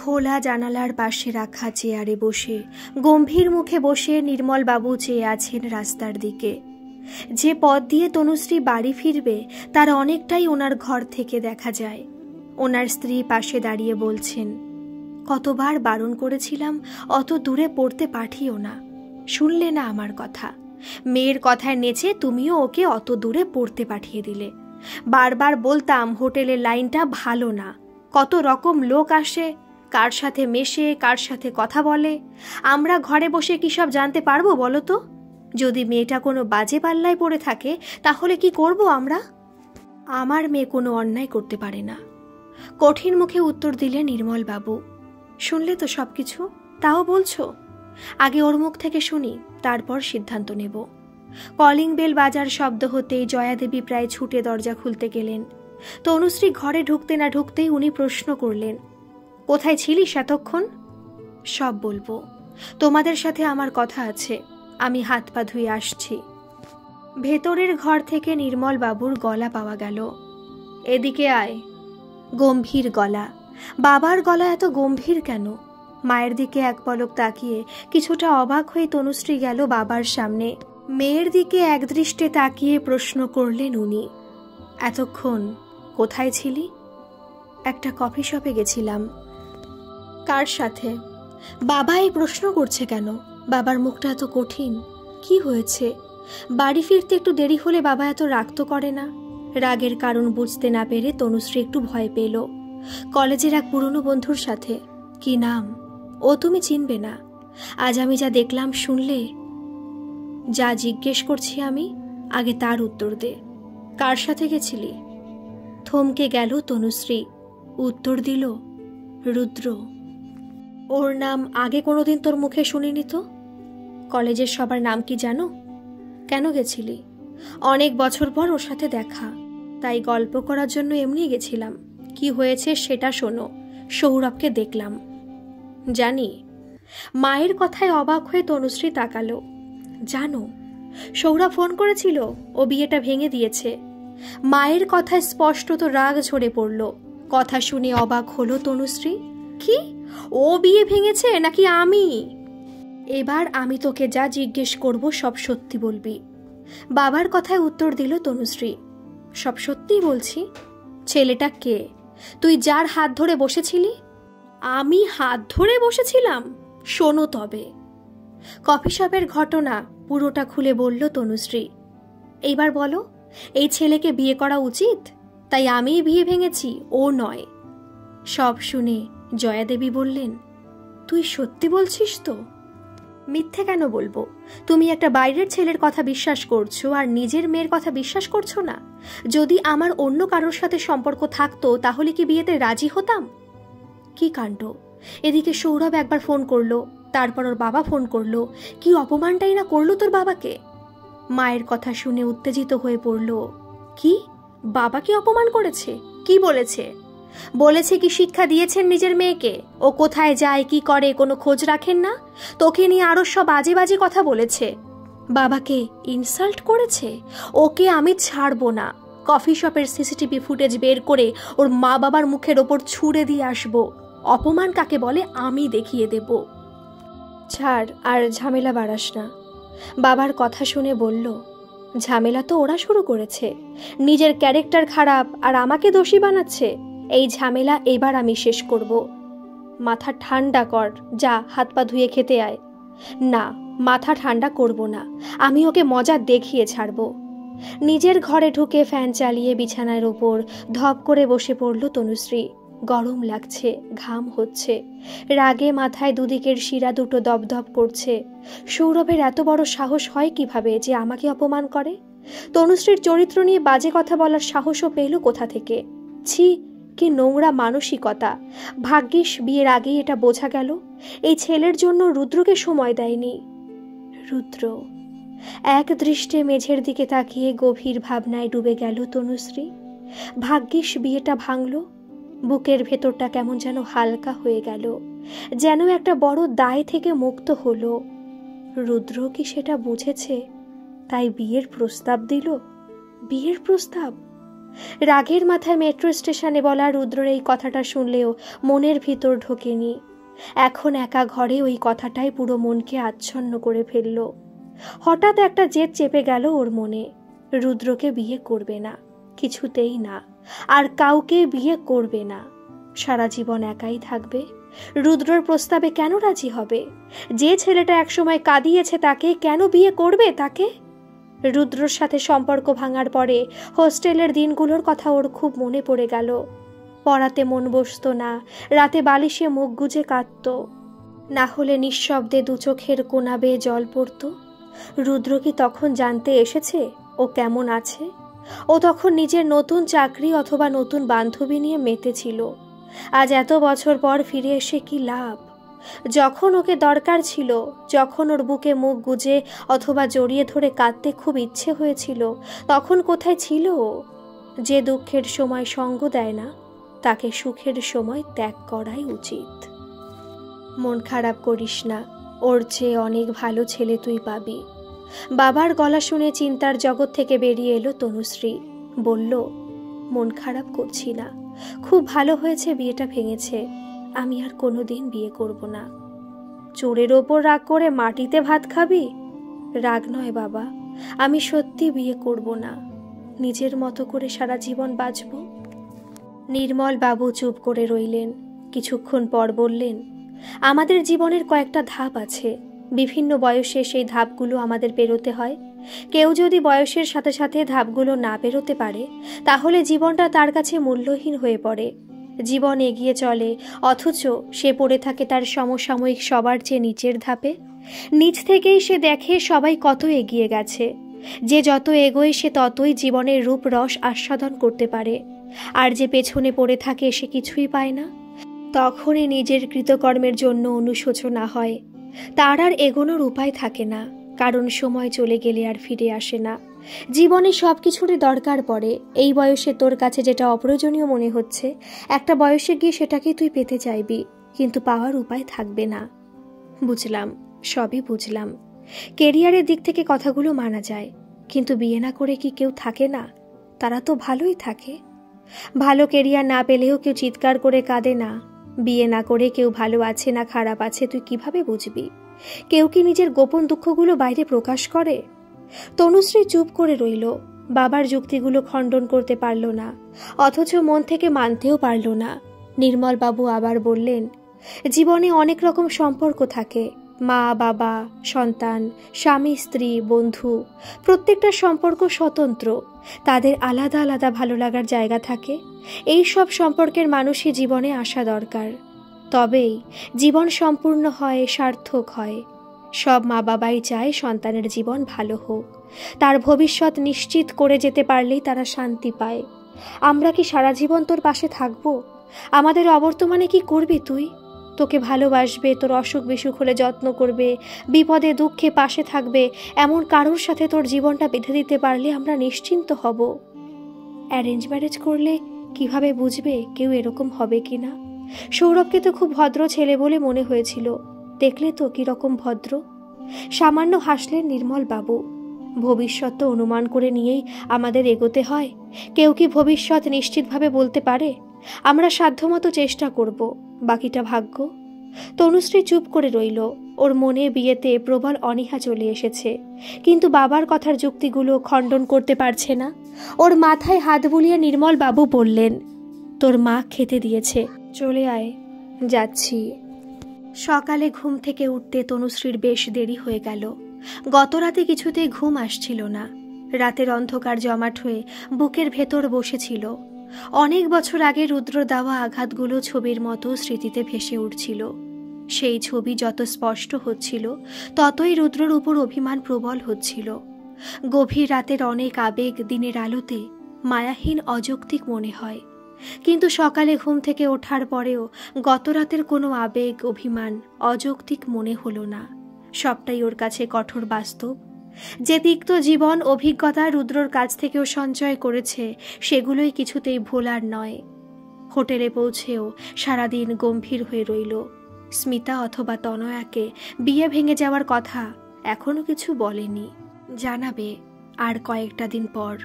খোলা জানালার পাশে রাখা চেয়ারে বসে গম্ভীর মুখে বসে নির্মলবাবু চেয়ে আছেন রাস্তার দিকে। যে পথ দিয়ে তনুশ্রী বাড়ি ফিরবে তার অনেকটাই ওনার ঘর থেকে দেখা যায়। ওনার স্ত্রী পাশে দাঁড়িয়ে বলছেন, কতবার বারণ করেছিলাম অত দূরে পড়তে পাঠিও না, শুনলে না আমার কথা। মেয়ের কথায় নেচে তুমিও ওকে অত দূরে পড়তে পাঠিয়ে দিলে। বারবার বলতাম হোটেলের লাইনটা ভালো না, কত রকম লোক আসে, কার সাথে মেশে, কার সাথে কথা বলে। আমরা ঘরে বসে কি সব জানতে পারবো বলো তো? যদি মেয়েটা কোনো বাজে পাল্লায় পড়ে থাকে তাহলে কি করব আমরা? আমার মেয়ে কোনো অন্যায় করতে পারে না, কঠিন মুখে উত্তর দিলে নির্মলবাবু। শুনলে তো সবকিছু, তাও বলছো? আগে ওর মুখ থেকে শুনি, তারপর সিদ্ধান্ত নেব। কলিং বেল বাজার শব্দ হতেই জয়াদেবী প্রায় ছুটে দরজা খুলতে গেলেন। তনুশ্রী ঘরে ঢুকতে না ঢুকতেই উনি প্রশ্ন করলেন, কোথায় ছিলিস এতক্ষণ? সব বলবো, তোমাদের সাথে আমার কথা আছে, আমি হাত পা ধুয়ে আসছি। ভেতরের ঘর থেকে নির্মলবাবুর গলা পাওয়া গেল, এদিকে আয়। গম্ভীর গলা। বাবার গলা এত গম্ভীর কেন? মায়ের দিকে এক পলক তাকিয়ে কিছুটা অবাক হয়ে তনুশ্রী গেল বাবার সামনে। মেয়ের দিকে একদৃষ্টে তাকিয়ে প্রশ্ন করলেন উনি, এতক্ষণ কোথায় ছিলি? একটা কফি শপে গেছিলাম। কার সাথে? বাবা এই প্রশ্ন করছে কেন? বাবার মুখটা এত কঠিন, কি হয়েছে? বাড়ি ফিরতে একটু দেরি হলে বাবা এত রাগ তো করে না। রাগের কারণ বুঝতে না পেরে তনুশ্রী একটু ভয় পেল। কলেজের এক পুরনো বন্ধুর সাথে। কি নাম? ও তুমি চিনবে না। আজ আমি যা দেখলাম শুনলে। যা জিজ্ঞেস করছি আমি, আগে তার উত্তর দে। কার সাথে গেছিলি? থমকে গেল তনুশ্রী। উত্তর দিল, রুদ্র। ওর নাম আগে কোনোদিন তোর মুখে শুনিনি তো? কলেজের সবার নাম কি জানো? কেন গেছিলি? অনেক বছর পর ওর সাথে দেখা, তাই গল্প করার জন্য এমনি গেছিলাম। কি হয়েছে সেটা শোনো। সৌরভকে দেখলাম। জানি। মায়ের কথায় অবাক হয়ে তনুশ্রী তাকালো। জানো, সৌরভ ফোন করেছিল, ও বিয়েটা ভেঙে দিয়েছে। মায়ের কথায় স্পষ্টত রাগ ঝরে পড়ল। কথা শুনে অবাক হলো তনুশ্রী। কি? ও বিয়ে ভেঙেছে নাকি আমি? এবার আমি তোকে যা জিজ্ঞেস করব সব সত্যি বলবি। বাবার কথায় উত্তর দিল তনুশ্রী। সব সত্যিই বলছি। ছেলেটা কে? তুই যার হাত ধরে বসেছিলি? আমি হাত ধরে বসেছিলাম? শোনো তবে। কফি শপের ঘটনা পুরোটা খুলে বলল তনুশ্রী। এইবার বলো, এই ছেলেকে বিয়ে করা উচিত? তাই আমিই বিয়ে ভেঙেছি, ও নয়। সব শুনে জয়াদেবী বললেন, তুই সত্যি বলছিস তো? মিথ্যে কেন বলবো? তুমি একটা বাইরের ছেলের কথা বিশ্বাস করছো আর নিজের মেয়ের কথা বিশ্বাস করছো না। যদি আমার অন্য কারোর সাথে সম্পর্ক থাকতো তাহলে কি বিয়েতে রাজি হতাম? কি কাণ্ড! এদিকে সৌরভ একবার ফোন করলো, তারপর ওর বাবা ফোন করলো। কি অপমানটাই না করলো তোর বাবাকে। মায়ের কথা শুনে উত্তেজিত হয়ে পড়ল। কি? বাবাকে অপমান করেছে? কি বলেছে? বলেছে কি শিক্ষা দিয়েছেন নিজের মেয়েকে? ও কোথায় যায়, কি করে, কোনো খোঁজ রাখেন না? তোকে নিয়ে আরো সব বাজে বাজে কথা বলেছে। বাবাকে ইনসাল্ট করেছে। ওকে আমি ছাড়বো না। কফি শপের সিসিটিভি ফুটেজ বের করে ওর মা বাবার মুখের ওপর ছুঁড়ে দিয়ে আসবো। অপমান কাকে বলে আমি দেখিয়ে দেব। ছাড়, আর ঝামেলা বাড়াস না। বাবার কথা শুনে বলল, ঝামেলা তো ওরা শুরু করেছে। নিজের ক্যারেক্টার খারাপ আর আমাকে দোষী বানাচ্ছে। এই ঝামেলা এবার আমি শেষ করব। মাথা ঠান্ডা কর, যা হাত পা ধুয়ে খেতে আয়। না, মাথা ঠান্ডা করব না, আমি ওকে মজা দেখিয়ে ছাড়ব। নিজের ঘরে ঢুকে ফ্যান চালিয়ে বিছানার ওপর ধপ করে বসে পড়ল তনুশ্রী। গরম লাগছে, ঘাম হচ্ছে। রাগে মাথায় দুদিকের শিরা দুটো দপদপ করছে। সৌরভের এত বড় সাহস হয় কিভাবে যে আমাকে অপমান করে? তনুশ্রীর চরিত্র নিয়ে বাজে কথা বলার সাহসও পেল কোথা থেকে? ছি, কি নোংরা মানসিকতা! ভাগ্যিস বিয়ের আগেই এটা বোঝা গেল। এই ছেলের জন্য রুদ্রকে সময় দেয়নি। রুদ্র। এক দৃষ্টে মেঝের দিকে তাকিয়ে গভীর ভাবনায় ডুবে গেল তনুশ্রী। ভাগ্যিস বিয়েটা ভাঙল। বুকের ভেতরটা কেমন যেন হালকা হয়ে গেল, যেন একটা বড় দায় থেকে মুক্ত হলো। রুদ্র কি সেটা বুঝেছে, তাই বিয়ের প্রস্তাব দিল? বিয়ের প্রস্তাব? রাগের মাথায় মেট্রো স্টেশনে বলা রুদ্রর এই কথাটা শুনলেও মনের ভিতর ঢোকেনি। এখন একা ঘরে ওই কথাটাই পুরো মনকে আচ্ছন্ন করে ফেলল। হঠাৎ একটা জেদ চেপে গেল ওর মনে। রুদ্রকে বিয়ে করবে না, কিছুতেই না, আর কাউকে বিয়ে করবে না। সারা জীবন একাই থাকবে। রুদ্রর প্রস্তাবে কেন রাজি হবে? যে ছেলেটা একসময় কাঁদিয়েছে তাকে কেন বিয়ে করবে তাকে? রুদ্রর সাথে সম্পর্ক ভাঙার পরে হোস্টেলের দিনগুলোর কথা ওর খুব মনে পড়ে গেল। পড়াতে মন বসতো না, রাতে বালিশে মুখ গুজে কাঁদত, না হলে নিঃশব্দে দু চোখের কোনা বেয়ে জল পড়ত। রুদ্র কি তখন জানতে এসেছে ও কেমন আছে? ও তখন নিজের নতুন চাকরি অথবা নতুন বান্ধবী নিয়ে মেতেছিল। আজ এত বছর পর ফিরে এসে কি লাভ? যখন ওকে দরকার ছিল, যখন ওর বুকে মুখ গুজে অথবা জড়িয়ে ধরে কাঁদতে খুব ইচ্ছে হয়েছিল, তখন কোথায় ছিল ও? যে দুঃখের সময় সঙ্গ দেয় না, তাকে সুখের সময় ত্যাগ করাই উচিত। মন খারাপ করিস না, ওর চেয়ে অনেক ভালো ছেলে তুই পাবি। বাবার গলা শুনে চিন্তার জগৎ থেকে বেরিয়ে এলো তনুশ্রী। বলল, মন খারাপ করছি না, খুব ভালো হয়েছে বিয়েটা ভেঙেছে। আমি আর কোনোদিন বিয়ে করব না। চোরের ওপর রাগ করে মাটিতে ভাত খাবি? রাগ নয় বাবা, আমি সত্যি বিয়ে করব না। নিজের মতো করে সারা জীবন বাঁচব। নির্মল বাবু চুপ করে রইলেন। কিছুক্ষণ পর বললেন, আমাদের জীবনের কয়েকটা ধাপ আছে। বিভিন্ন বয়সে সেই ধাপগুলো আমাদের পেরোতে হয়। কেউ যদি বয়সের সাথে সাথে ধাপগুলো না পেরোতে পারে, তাহলে জীবনটা তার কাছে মূল্যহীন হয়ে পড়ে। জীবন এগিয়ে চলে, অথচ সে পড়ে থাকে তার সমসাময়িক সবার চেয়ে নিচের ধাপে। নিচ থেকেই সে দেখে সবাই কত এগিয়ে গেছে। যে যত এগোয় সে ততই জীবনের রূপ রস আস্বাদন করতে পারে, আর যে পেছনে পড়ে থাকে সে কিছুই পায় না। তখনই নিজের কৃতকর্মের জন্য অনুশোচনা হয়। তার আর এগোনোর উপায় থাকে না, কারণ সময় চলে গেলে আর ফিরে আসে না। জীবনে সব কিছুরই দরকার পড়ে। এই বয়সে তোর কাছে যেটা অপ্রয়োজনীয় মনে হচ্ছে, একটা বয়সে গিয়ে সেটাকে তুই পেতে চাইবি, কিন্তু পাওয়ার উপায় থাকবে না। বুঝলাম, সবই বুঝলাম। কেরিয়ারের দিক থেকে কথাগুলো মানা যায়, কিন্তু বিয়ে না করে কি কেউ থাকে না? তারা তো ভালোই থাকে। ভালো কেরিয়ার না পেলেও কেউ চিৎকার করে কাঁদে না। বিয়ে না করে কেউ ভালো আছে না খারাপ আছে তুই কিভাবে বুঝবি? কেউ কি নিজের গোপন দুঃখগুলো বাইরে প্রকাশ করে? তনুশ্রী চুপ করে রইল। বাবার যুক্তিগুলো খণ্ডন করতে পারল না, অথচ মন থেকে মানতেও পারল না। নির্মল বাবু আবার বললেন, জীবনে অনেক রকম সম্পর্ক থাকে। মা বাবা, সন্তান, স্বামী স্ত্রী, বন্ধু, প্রত্যেকটা সম্পর্ক স্বতন্ত্র। তাদের আলাদা আলাদা ভালো লাগার জায়গা থাকে। এই সব সম্পর্কের মানুষই জীবনে আসা দরকার, তবেই জীবন সম্পূর্ণ হয়, সার্থক হয়। সব মা বাবাই চায় সন্তানের জীবন ভালো হোক, তার ভবিষ্যৎ নিশ্চিত করে যেতে পারলেই তারা শান্তি পায়। আমরা কি সারা জীবন তোর পাশে থাকবো? আমাদের অবর্তমানে কি করবি তুই? তোকে ভালোবাসবে, তোর অসুখ বিসুখ হলে যত্ন করবে, বিপদে দুঃখে পাশে থাকবে, এমন কারোর সাথে তোর জীবনটা বেঁধে দিতে পারলে আমরা নিশ্চিন্ত হব। অ্যারেঞ্জ ম্যারেজ করলে কিভাবে বুঝবে কেউ এরকম হবে কিনা? সৌরভকে তো খুব ভদ্র ছেলে বলে মনে হয়েছিল, দেখলে তো কিরকম ভদ্র। সামান্য হাসলেন নির্মল বাবু। ভবিষ্যৎ তো অনুমান করে নিয়েই আমাদের এগোতে হয়। কেউ কি ভবিষ্যৎ নিশ্চিতভাবে বলতে পারে? আমরা সাধ্যমতো চেষ্টা করব, বাকিটা ভাগ্য। তনুশ্রী চুপ করে রইল। ওর মনে বিয়েতে প্রবল অনীহা চলে এসেছে, কিন্তু বাবার কথার যুক্তিগুলো খণ্ডন করতে পারছে না। ওর মাথায় হাত বুলিয়ে নির্মল বাবু বললেন, তোর মা খেতে দিয়েছে, চলে আয়। যাচ্ছি। সকালে ঘুম থেকে উঠতে তনুশ্রীর বেশ দেরি হয়ে গেল। গত রাতে কিছুতেই ঘুম আসছিল না। রাতের অন্ধকার জমাট হয়ে বুকের ভেতর বসেছিল। অনেক বছর আগে রুদ্র দেওয়া আঘাতগুলো ছবির মতো স্মৃতিতে ভেসে উঠছিল। সেই ছবি যত স্পষ্ট হচ্ছিল, ততই রুদ্রর উপর অভিমান প্রবল হচ্ছিল। গভীর রাতের অনেক আবেগ দিনের আলোতে মায়াহীন অযৌক্তিক মনে হয়, কিন্তু সকালে ঘুম থেকে ওঠার পরেও গত রাতের কোনো আবেগ অভিমান অযৌক্তিক মনে হলো না। সবটাই ওর কাছে কঠোর বাস্তব। যে তিক্ত জীবন অভিজ্ঞতা রুদ্রর কাছ থেকেও সঞ্চয় করেছে, সেগুলোই কিছুতেই ভোলার নয়। হোটেলে পৌঁছেও সারাদিন গম্ভীর হয়ে রইল। স্মিতা অথবা তনয়াকে বিয়ে ভেঙে যাওয়ার কথা এখনো কিছু বলেনি, জানাবে আর কয়েকটা দিন পর।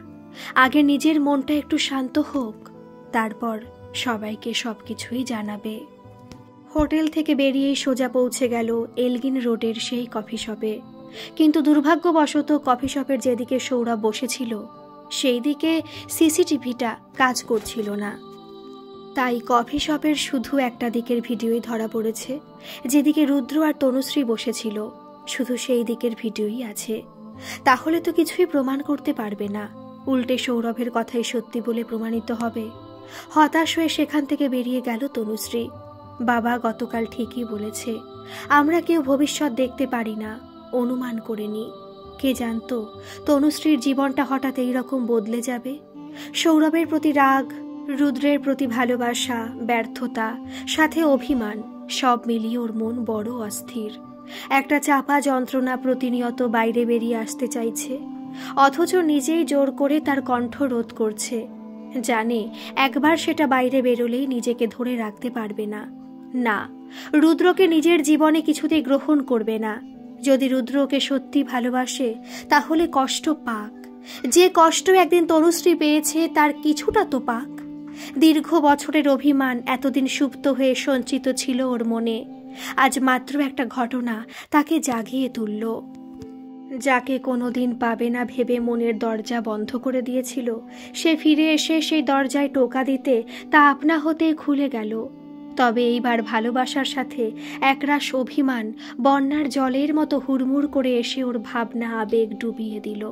আগে নিজের মনটা একটু শান্ত হোক, তারপর সবাইকে সবকিছুই জানাবে। হোটেল থেকে বেরিয়ে সোজা পৌঁছে গেল এলগিন রোডের সেই কফি শপে। কিন্তু দুর্ভাগ্যবশত কফি শপের যেদিকে সৌরভ বসেছিল সেই দিকে সিসিটিভিটা কাজ করছিল না। তাই কফি শপের শুধু একটা দিকের ভিডিওই ধরা পড়েছে, যেদিকে রুদ্র আর তনুশ্রী বসেছিল শুধু সেই দিকের ভিডিওই আছে। তাহলে তো কিছুই প্রমাণ করতে পারবে না, উল্টে সৌরভের কথাই সত্যি বলে প্রমাণিত হবে। হতাশ হয়ে সেখান থেকে বেরিয়ে গেল তনুশ্রী। বাবা গতকাল ঠিকই বলেছে, আমরা কেউ ভবিষ্যৎ দেখতে পারি না, অনুমান করে নি। কে জানতো তনুশ্রীর জীবনটা হঠাৎ এইরকম বদলে যাবে। সৌরভের প্রতি রাগ, রুদ্রের প্রতি ভালোবাসা, ব্যর্থতা, সাথে অভিমান, সব মিলিয়ে ওর মন বড় অস্থির। একটা চাপা যন্ত্রণা প্রতিনিয়ত বাইরে বেরিয়ে আসতে চাইছে, অথচ নিজেই জোর করে তার কণ্ঠ রোধ করছে। জানে একবার সেটা বাইরে বেরোলেই নিজেকে ধরে রাখতে পারবে না। না, রুদ্রকে নিজের জীবনে কিছুতেই গ্রহণ করবে না। যদি রুদ্র ওকে সত্যি ভালোবাসে তাহলে কষ্ট পাক, যে কষ্ট একদিন তনুশ্রী পেয়েছে তার কিছুটা তো পাক। দীর্ঘ বছরের অভিমান এতদিন সুপ্ত হয়ে সঞ্চিত ছিল ওর মনে, আজ মাত্র একটা ঘটনা তাকে জাগিয়ে তুলল। যাকে কোনোদিন পাবে না ভেবে মনের দরজা বন্ধ করে দিয়েছিল, সে ফিরে এসে সেই দরজায় টোকা দিতে তা আপনা হতে খুলে গেল। তবে এইবার ভালোবাসার সাথে একরাশ অভিমান বন্যার জলের মতো হুড়মুড় করে এসে ওর ভাবনা আবেগ ডুবিয়ে দিল।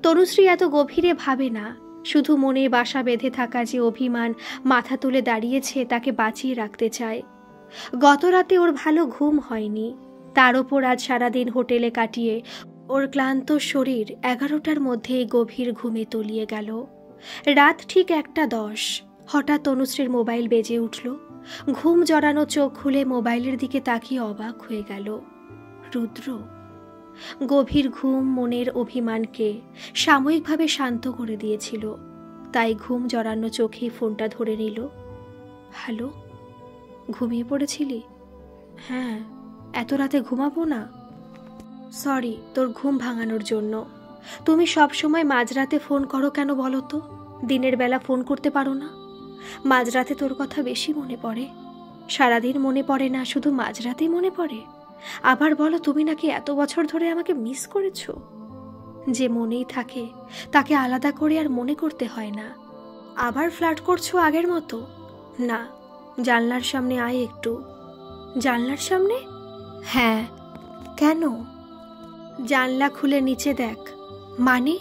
তনুশ্রী এত গভীরে ভাবে না, শুধু মনে বাসা বেঁধে থাকা যে অভিমান মাথা তুলে দাঁড়িয়েছে তাকে বাঁচিয়ে রাখতে চায়। গত রাতে ওর ভালো ঘুম হয়নি, তার ওপর আজ সারাদিন হোটেলে কাটিয়ে ওর ক্লান্ত শরীর 11টার মধ্যেই গভীর ঘুমে তলিয়ে গেল। রাত ঠিক 1:10, হঠাৎ তনুশ্রীর মোবাইল বেজে উঠল। ঘুম জড়ানো চোখ খুলে মোবাইলের দিকে তাকিয়ে অবাক হয়ে গেল। রুদ্র। গভীর ঘুম মনের অভিমানকে সাময়িকভাবে শান্ত করে দিয়েছিল, তাই ঘুম জড়ানো চোখেই ফোনটা ধরে নিল। হ্যালো, ঘুমিয়ে পড়েছিলি? হ্যাঁ, এত রাতে ঘুমাবো না। সরি তোর ঘুম ভাঙানোর জন্য। তুমি সব সময় মাঝরাতে ফোন করো কেন বলো তো? দিনের বেলা ফোন করতে পারো না? মাঝরাতে তোর কথা বেশি মনে পড়ে। সারাদিন মনে পড়ে না, শুধু মাঝরাতেই মনে পড়ে। আবার বলো তুমি নাকি এত বছর ধরে আমাকে মিস করেছো। যে মনেই থাকে তাকে আলাদা করে আর মনে করতে হয় না। আবার ফ্লার্ট করছো আগের মতো? না, জানলার সামনে আয় একটু। জানলার সামনে? হ্যাঁ। কেন? জানলা খুলে নিচে দেখ। মানে?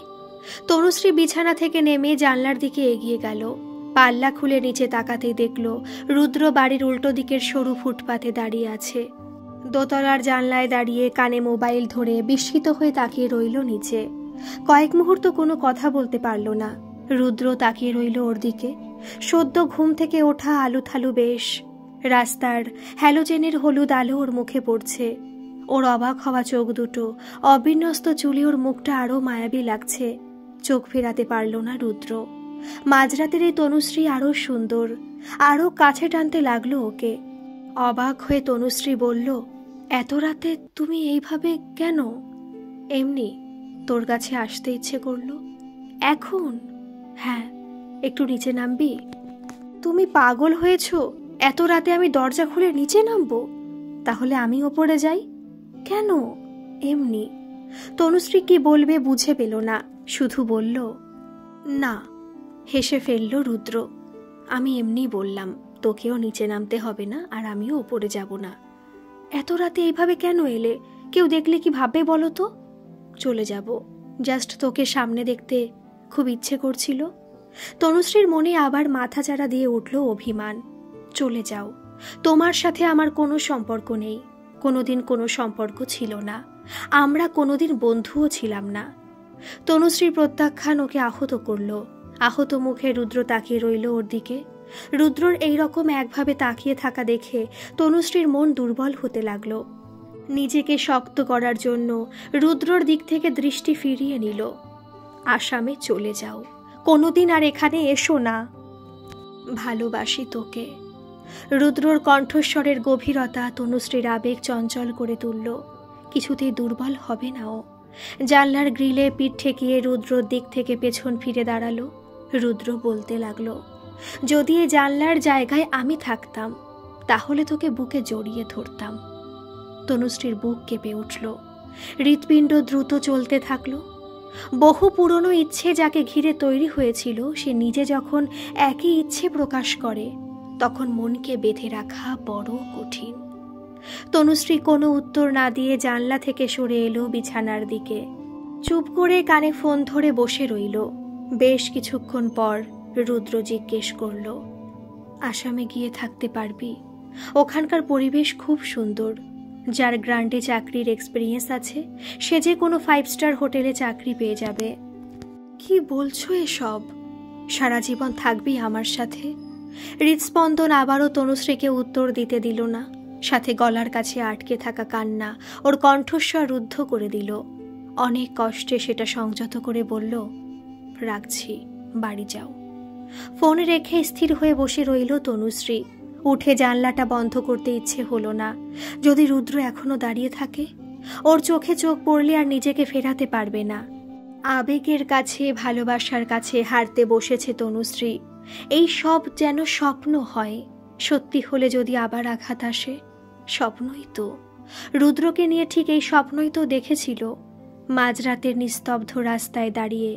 তনুশ্রী বিছানা থেকে নেমে জানলার দিকে এগিয়ে গেল। পাল্লা খুলে নিচে তাকাতেই দেখল রুদ্র বাড়ির উল্টো দিকের সরু ফুটপাতে দাঁড়িয়ে আছে। দোতলার জানলায় দাঁড়িয়ে কানে মোবাইল ধরে বিস্মিত হয়ে তাকিয়ে রইল নিচে। কয়েক মুহূর্ত কোনো কথা বলতে পারল না। রুদ্র তাকিয়ে রইল ওর দিকে। সদ্য ঘুম থেকে ওঠা আলুথালু বেশ। রাস্তার হ্যালোজেনের হলুদ আলো ওর মুখে পড়ছে। ওর অবাক হওয়া চোখ দুটো, অবিন্যস্ত চুলে ওর মুখটা আরো মায়াবী লাগছে। চোখ ফেরাতে পারল না রুদ্র। মাঝরাতের এই তনুশ্রী আরো সুন্দর, আরো কাছে টানতে লাগলো ওকে। অবাক হয়ে তনুশ্রী বলল, এত রাতে তুমি এইভাবে কেন? এমনি, তোর কাছে আসতে ইচ্ছে করলো। এখন? হ্যাঁ, একটু নিচে নামবি? তুমি পাগল হয়েছ? এত রাতে আমি দরজা খুলে নিচে নামবো? তাহলে আমি ওপরে যাই। কেন? এমনি। তনুশ্রী কি বলবে বুঝে পেল না, শুধু বলল না। হেসে ফেলল রুদ্র। আমি এমনি বললাম, তোকেও নিচে নামতে হবে না আর আমিও ওপরে যাব না। এত রাতে এইভাবে কেন এলে? কেউ দেখলে কি ভাববে বলো তো? চলে যাব, জাস্ট তোকে সামনে দেখতে খুব ইচ্ছে করছিল। তনুশ্রীর মনে আবার মাথাচাড়া দিয়ে উঠল অভিমান। চলে যাও, তোমার সাথে আমার কোনো সম্পর্ক নেই, কোনোদিন কোনো সম্পর্ক ছিল না, আমরা কোনোদিন বন্ধুও ছিলাম না। তনুশ্রীর প্রত্যাখ্যান ওকে আহত করল। আহত মুখে রুদ্র তাকিয়ে রইল ওর দিকে। রুদ্রর এইরকম একভাবে তাকিয়ে থাকা দেখে তনুশ্রীর মন দুর্বল হতে লাগলো। নিজেকে শক্ত করার জন্য রুদ্রর দিক থেকে দৃষ্টি ফিরিয়ে নিল। আসামে চলে যাও, কোনোদিন আর এখানে এসো না। ভালোবাসি তোকে। রুদ্রর কণ্ঠস্বরের গভীরতা তনুশ্রীর আবেগ চঞ্চল করে তুলল। কিছুতেই দুর্বল হবে না ও। জানলার গ্রিলে পিঠ ঠেকিয়ে রুদ্রর দিক থেকে পেছন ফিরে দাঁড়ালো। রুদ্র বলতে লাগলো, যদি এই জানলার জায়গায় আমি থাকতাম তাহলে তোকে বুকে জড়িয়ে ধরতাম। তনুশ্রীর বুক কেঁপে উঠল, হৃৎপিণ্ড দ্রুত চলতে থাকলো। বহু পুরনো ইচ্ছে যাকে ঘিরে তৈরি হয়েছিল, সে নিজে যখন একই ইচ্ছে প্রকাশ করে তখন মনকে বেঁধে রাখা বড় কঠিন। তনুশ্রী কোনো উত্তর না দিয়ে জানলা থেকে সরে এলো বিছানার দিকে। চুপ করে কানে ফোন ধরে বসে রইল। বেশ কিছুক্ষণ পর রুদ্র জিজ্ঞেস করল, আসামে গিয়ে থাকতে পারবি? ওখানকার পরিবেশ খুব সুন্দর। যার গ্রান্টে চাকরির এক্সপিরিয়েন্স আছে সে যে কোনো 5 স্টার হোটেলে চাকরি পেয়ে যাবে। কি বলছো এসব? সারা জীবন থাকবি আমার সাথে? হৃদস্পন্দন আবারও তনুশ্রীকে উত্তর দিতে দিল না। সাথে গলার কাছে আটকে থাকা কান্না ওর কণ্ঠস্বর রুদ্ধ করে দিল। অনেক কষ্টে সেটা সংযত করে বলল, রাখছি, বাড়ি যাও। ফোন রেখে স্থির হয়ে বসে রইল তনুশ্রী। উঠে জানলাটা বন্ধ করতে ইচ্ছে হলো না। যদি রুদ্র এখনো দাঁড়িয়ে থাকে, ওর চোখে চোখ পড়লে আর নিজেকে ফেরাতে পারবে না। আবেগের কাছে, ভালোবাসার কাছে হারতে বসেছে তনুশ্রী। এই সব যেন স্বপ্ন হয়। সত্যি হলে যদি আবার আঘাত আসে? স্বপ্নই তো। রুদ্রকে নিয়ে ঠিক এই স্বপ্নই তো দেখেছিল। মাঝরাতের নিস্তব্ধ রাস্তায় দাঁড়িয়ে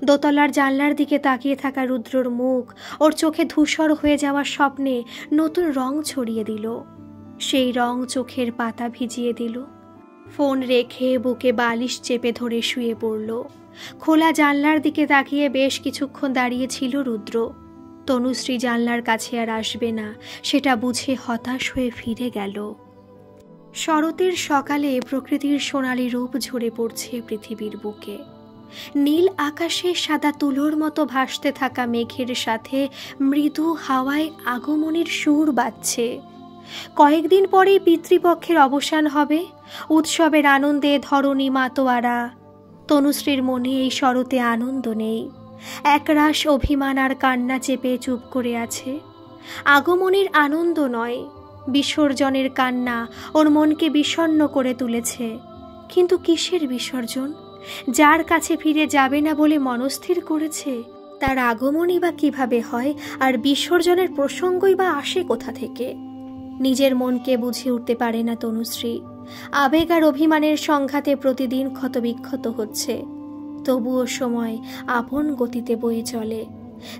দোতলার জানলার দিকে তাকিয়ে থাকা রুদ্রর মুখ ওর চোখে ধূসর হয়ে যাওয়ার স্বপ্নে নতুন রং ছড়িয়ে দিল। সেই রং চোখের পাতা ভিজিয়ে দিল। ফোন রেখে বুকে বালিশ চেপে ধরে শুয়ে পড়ল। খোলা জানলার দিকে তাকিয়ে বেশ কিছুক্ষণ দাঁড়িয়েছিল রুদ্র। তনুশ্রী জানলার কাছে আর আসবে না, সেটা বুঝে হতাশ হয়ে ফিরে গেল। শরতের সকালে প্রকৃতির সোনালী রূপ ঝরে পড়ছে পৃথিবীর বুকে। নীল আকাশে সাদা তুলোর মতো ভাসতে থাকা মেঘের সাথে মৃদু হাওয়ায় আগমনের সুর বাজছে। কয়েকদিন পরেই পিতৃপক্ষের অবসান হবে। উৎসবের আনন্দে ধরণী মাতোয়ারা। তনুশ্রীর মনে এই শরতে আনন্দ নেই। একরাশ অভিমান আর কান্না চেপে চুপ করে আছে। আগমনের আনন্দ নয়, বিসর্জনের কান্না ওর মনকে বিষণ্ণ করে তুলেছে। কিন্তু কিসের বিসর্জন? যার কাছে ফিরে যাবে না বলে মনস্থির করেছে, তার আগমনই বা কিভাবে হয়, আর বিসর্জনের প্রসঙ্গই বা আসে কোথা থেকে? নিজের মনকে বুঝে উঠতে পারে না তনুশ্রী। আবেগ আর অভিমানের সংঘাতে প্রতিদিন ক্ষতবিক্ষত হচ্ছে। তবুও সময় আপন গতিতে বয়ে চলে।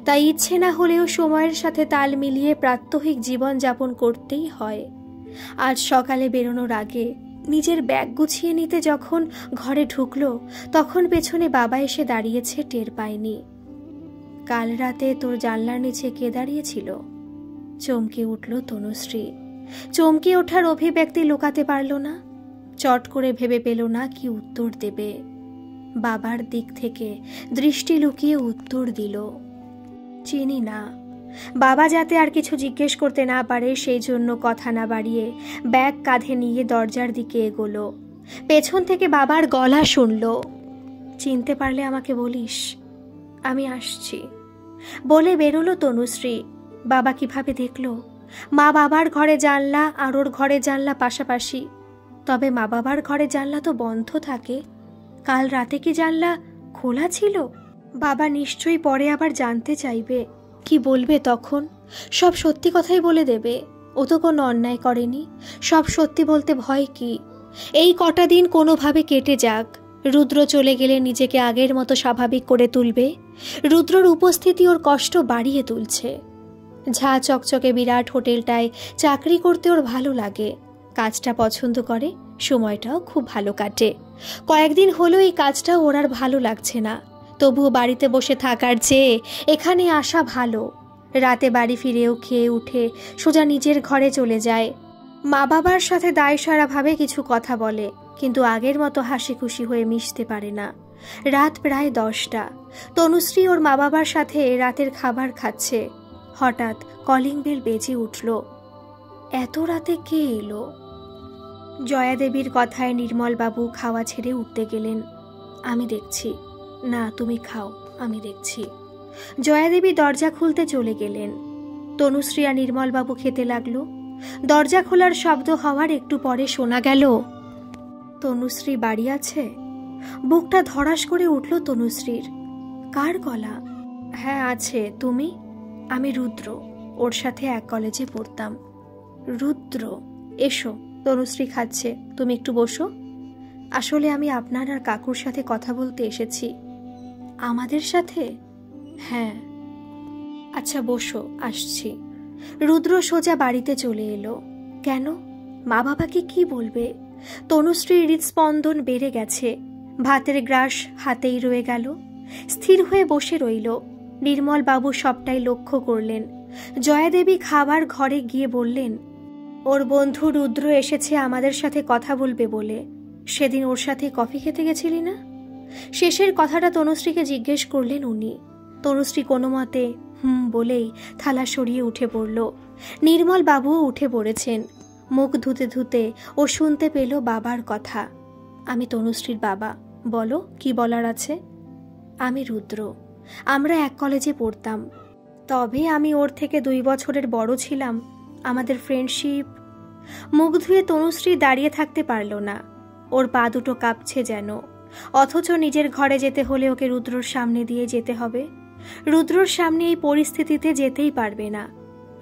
তাই ইচ্ছে না হলেও সময়ের সাথে তাল মিলিয়ে প্রাত্যহিক জীবন যাপন করতেই হয়। আজ সকালে বেরোনোর আগে নিজের ব্যাগ গুছিয়ে নিতে যখন ঘরে ঢুকলো, তখন পেছনে বাবা এসে দাঁড়িয়েছে, টের পায়নি। কাল রাতে তোর জানলার নিচে কে দাঁড়িয়েছিল? চমকে উঠল তনুশ্রী। চমকে ওঠার অভিব্যক্তি লুকাতে পারল না। চট করে ভেবে পেল না কি উত্তর দেবে। বাবার দিক থেকে দৃষ্টি লুকিয়ে উত্তর দিল, চিনি না। বাবা যাতে আর কিছু জিজ্ঞেস করতে না পারে সেই জন্য কথা না বাড়িয়ে ব্যাগ কাঁধে নিয়ে দরজার দিকে এগোলো। পেছন থেকে বাবার গলা শুনল, চিনতে পারলে আমাকে বলিস, আমি আসছি। বলে বেরোলো তনুশ্রী। বাবা কিভাবে দেখল? মা বাবার ঘরে জানলা আর ওর ঘরে জানলা পাশাপাশি। তবে মা বাবার ঘরে জানলা তো বন্ধ থাকে। কাল রাতে কি জানলা খোলা ছিল? বাবা নিশ্চয়ই পরে আবার জানতে চাইবে। কি বলবে তখন? সব সত্যি কথাই বলে দেবে। ও তো কোনো অন্যায় করেনি। সব সত্যি বলতে ভয় কি? এই কটা দিন কোনোভাবে কেটে যাক। রুদ্র চলে গেলে নিজেকে আগের মতো স্বাভাবিক করে তুলবে। রুদ্রর উপস্থিতি ওর কষ্ট বাড়িয়ে তুলছে। ঝা চকচকে বিরাট হোটেলটায় চাকরি করতে ওর ভালো লাগে। কাজটা পছন্দ করে, সময়টাও খুব ভালো কাটে। কয়েকদিন হলো এই কাজটা ওর আর ভালো লাগছে না। তবুও বাড়িতে বসে থাকার চেয়ে এখানে আসা ভালো। রাতে বাড়ি ফিরেও খেয়ে উঠে সোজা নিজের ঘরে চলে যায়। মা বাবার সাথে দায়সারাভাবে কিছু কথা বলে, কিন্তু আগের মতো হাসি খুশি হয়ে মিশতে পারে না। রাত প্রায় 10টা। তনুশ্রী ওর মা বাবার সাথে রাতের খাবার খাচ্ছে। হঠাৎ কলিং বেল বেজে উঠল। এত রাতে কে এলো? জয়াদেবীর কথায় নির্মলবাবু খাওয়া ছেড়ে উঠতে গেলেন। আমি দেখছি। না, তুমি খাও, আমি দেখছি। জয়াদেবী দরজা খুলতে চলে গেলেন। তনুশ্রী আর নির্মলবাবু খেতে লাগলো। দরজা খোলার শব্দ হওয়ার একটু পরে শোনা গেল, তনুশ্রী বাড়ি আছে? বুকটা ধড়াস করে উঠল তনুশ্রীর। কার গলা? হ্যাঁ আছে। তুমি? আমি রুদ্র, ওর সাথে এক কলেজে পড়তাম। রুদ্র? এসো, তনুশ্রী খাচ্ছে, তুমি একটু বসো। আসলে আমি আপনার আর কাকুর সাথে কথা বলতে এসেছি। আমাদের সাথে? হ্যাঁ। আচ্ছা বসো, আসছি। রুদ্র সোজা বাড়িতে চলে এলো। কেন? মা বাবাকে কি বলবে? তনুশ্রীর হৃদস্পন্দন বেড়ে গেছে। ভাতের গ্রাস হাতেই রয়ে গেল। স্থির হয়ে বসে রইল। নির্মল বাবু সবটাই লক্ষ্য করলেন। জয়াদেবী খাবার ঘরে গিয়ে বললেন, ওর বন্ধু রুদ্র এসেছে আমাদের সাথে কথা বলবে বলে। সেদিন ওর সাথে কফি খেতে গেছিলি না? শেষের কথাটা তনুশ্রীকে জিজ্ঞেস করলেন উনি। তনুশ্রী কোনো মতে বলেই থালা সরিয়ে উঠে পড়ল। নির্মল বাবুও উঠে পড়েছেন। মুখ ধুতে ধুতে ও শুনতে পেল বাবার কথা। আমি তনুশ্রীর বাবা, বলো কি বলার আছে। আমি রুদ্র, আমরা এক কলেজে পড়তাম, তবে আমি ওর থেকে 2 বছরের বড় ছিলাম। আমাদের ফ্রেন্ডশিপ। মুখ ধুয়ে তনুশ্রী দাঁড়িয়ে থাকতে পারল না। ওর পা দুটো কাঁপছে যেন। অথচ নিজের ঘরে যেতে হলে ওকে রুদ্রর সামনে দিয়ে যেতে হবে। রুদ্রর সামনে এই পরিস্থিতিতে যেতেই পারবে না।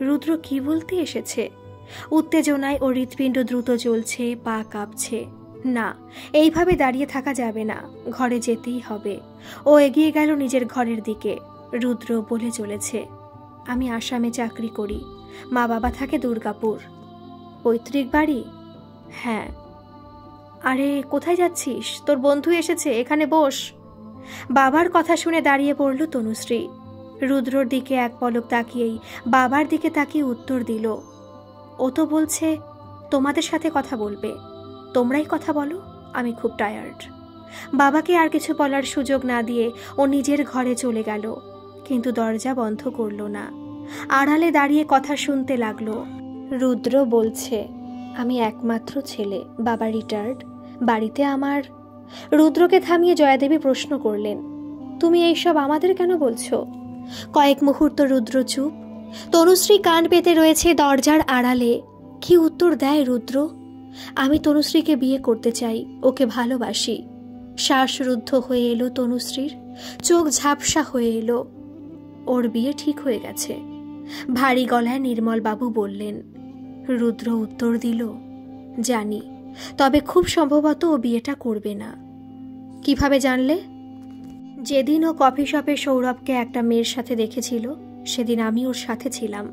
রুদ্র কি বলতে এসেছে? উত্তেজনায় ওর হৃৎপিণ্ড দ্রুত চলছে, পা কাঁপছে। না, এইভাবে দাঁড়িয়ে থাকা যাবে না, ঘরে যেতেই হবে। ও এগিয়ে গেল নিজের ঘরের দিকে। রুদ্র বলে চলেছে, আমি আসামে চাকরি করি, মা বাবা থাকে দুর্গাপুর। পৈতৃক বাড়ি? হ্যাঁ। আরে কোথায় যাচ্ছিস? তোর বন্ধু এসেছে, এখানে বস। বাবার কথা শুনে দাঁড়িয়ে পড়ল তনুশ্রী। রুদ্রর দিকে এক পলক তাকিয়েই বাবার দিকে তাকিয়ে উত্তর দিল, ও তো বলছে তোমাদের সাথে কথা বলবে। তোমরাই কথা বলো, আমি খুব টায়ার্ড। বাবাকে আর কিছু বলার সুযোগ না দিয়ে ও নিজের ঘরে চলে গেল, কিন্তু দরজা বন্ধ করল না। আড়ালে দাঁড়িয়ে কথা শুনতে লাগলো। রুদ্র বলছে, আমি একমাত্র ছেলে, বাবা রিটায়ার্ড, বাড়িতে আমার। রুদ্রকে থামিয়ে জয়াদেবী প্রশ্ন করলেন, তুমি এইসব আমাদের কেন বলছো? কয়েক মুহূর্ত রুদ্র চুপ। তনুশ্রী কান পেতে রয়েছে দরজার আড়ালে। কি উত্তর দেয় রুদ্র? আমি তনুশ্রীকে বিয়ে করতে চাই, ওকে ভালোবাসি। শ্বাসরুদ্ধ হয়ে এলো তনুশ্রীর, চোখ ঝাপসা হয়ে এলো। ওর বিয়ে ঠিক হয়ে গেছে, ভারী গলায় নির্মল বাবু বললেন। রুদ্র উত্তর দিল, জানি, তবে খুব সম্ভবত ও বিয়েটা করবে না। কিভাবে জানলে? যেদিন ও কফি শপে সৌরভকে একটা মেয়ের সাথে দেখেছিল, সেদিন আমি ওর সাথে ছিলাম।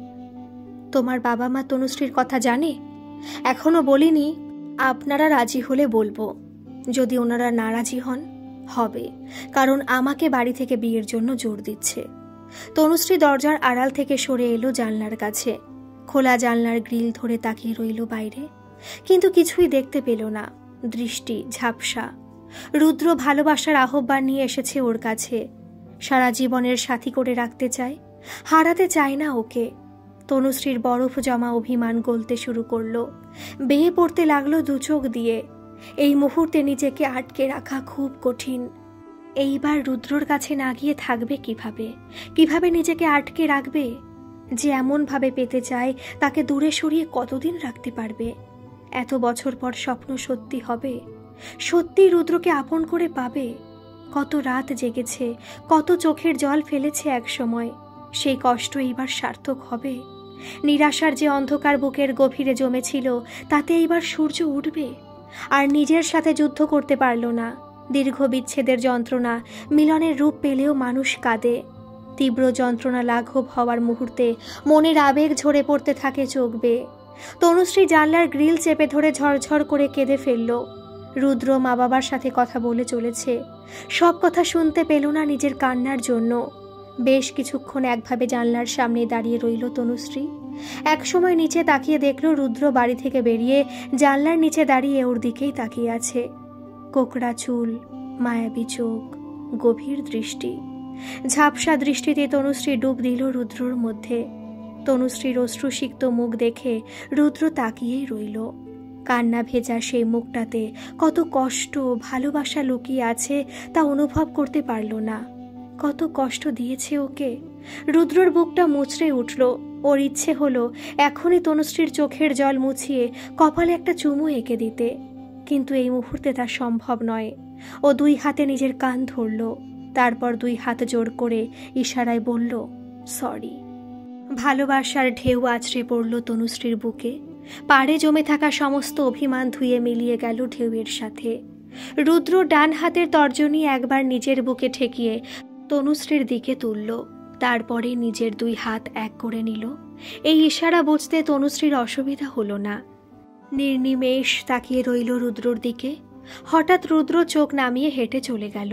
তোমার বাবা মা তনুশ্রীর কথা জানে? এখনো বলিনি। আপনারা রাজি হলে বলবো, যদি ওনারা না রাজি হন, হবে, কারণ আমাকে বাড়ি থেকে বিয়ের জন্য জোর দিচ্ছে। তনুশ্রী দরজার আড়াল থেকে সরে এলো জানলার কাছে। খোলা জানলার গ্রিল ধরে তাকিয়ে রইল বাইরে, কিন্তু কিছুই দেখতে পেল না। দৃষ্টি ঝাপসা। রুদ্র ভালোবাসার আহ্বান নিয়ে এসেছে ওর কাছে। সারা জীবনের সাথী করে রাখতে চায়, হারাতে চায় না ওকে। তনুশ্রীর বরফ জমা অভিমান গলতে শুরু করলো, বেয়ে পড়তে লাগলো দু চোখ দিয়ে। এই মুহূর্তে নিজেকে আটকে রাখা খুব কঠিন। এইবার রুদ্রর কাছে না গিয়ে থাকবে কিভাবে? কিভাবে নিজেকে আটকে রাখবে? যে এমনভাবে পেতে চায়, তাকে দূরে সরিয়ে কতদিন রাখতে পারবে? এত বছর পর স্বপ্ন সত্যি হবে? সত্যি রুদ্রকে আপন করে পাবে? কত রাত জেগেছে, কত চোখের জল ফেলেছে এক সময়, সেই কষ্ট এইবার সার্থক হবে? নিরাশার যে অন্ধকার বুকের গভীরে জমেছিল, তাতে এইবার সূর্য উঠবে? আর নিজের সাথে যুদ্ধ করতে পারল না। দীর্ঘ বিচ্ছেদের যন্ত্রণা, মিলনের রূপ পেলেও মানুষ কাঁদে। তীব্র যন্ত্রণা লাঘব হওয়ার মুহূর্তে মনের আবেগ ঝরে পড়তে থাকে চোখ বেয়ে। তনুশ্রী জানলার গ্রিল চেপে ধরে ঝরঝর করে কেঁদে ফেলল। রুদ্র মা বাবার সাথে কথা বলে চলেছে, সব কথা শুনতে পেল না নিজের কান্নার জন্য। বেশ কিছুক্ষণ একভাবে জানলার সামনে দাঁড়িয়ে রইল তনুশ্রী। একসময় নিচে তাকিয়ে দেখল রুদ্র বাড়ি থেকে বেরিয়ে জানলার নিচে দাঁড়িয়ে ওর দিকেই তাকিয়ে আছে। কোকড়া চুল, মায়াবী চোখ, গভীর দৃষ্টি। ঝাপসা দৃষ্টিতে তনুশ্রী ডুব দিল রুদ্রর মধ্যে। তনুশ্রীর অশ্রুসিক্ত মুখ দেখে রুদ্র তাকিয়েই রইল। কান্না ভেজা সেই মুখটাতে কত কষ্ট, ভালোবাসা লুকিয়ে আছে তা অনুভব করতে পারল না। কত কষ্ট দিয়েছে ওকে। রুদ্রর বুকটা মুচড়ে উঠল। ওর ইচ্ছে হলো এখনই তনুশ্রীর চোখের জল মুছিয়ে কপালে একটা চুমু এঁকে দিতে, কিন্তু এই মুহূর্তে তা সম্ভব নয়। ও দুই হাতে নিজের কান ধরল, তারপর দুই হাত জোর করে ইশারায় বলল, সরি। ভালোবাসার ঢেউ আছড়ে পড়ল তনুশ্রীর বুকে। পাড়ে জমে থাকা সমস্ত অভিমান ধুয়ে মিলিয়ে গেল ঢেউয়ের সাথে। রুদ্র ডান হাতের তর্জনী একবার নিজের বুকে ঠেকিয়ে তনুশ্রীর দিকে তুলল, তারপরে নিজের দুই হাত এক করে নিল। এই ইশারা বুঝতে তনুশ্রীর অসুবিধা হলো না। নির্নিমেষ তাকিয়ে রইল রুদ্রর দিকে। হঠাৎ রুদ্র চোখ নামিয়ে হেঁটে চলে গেল।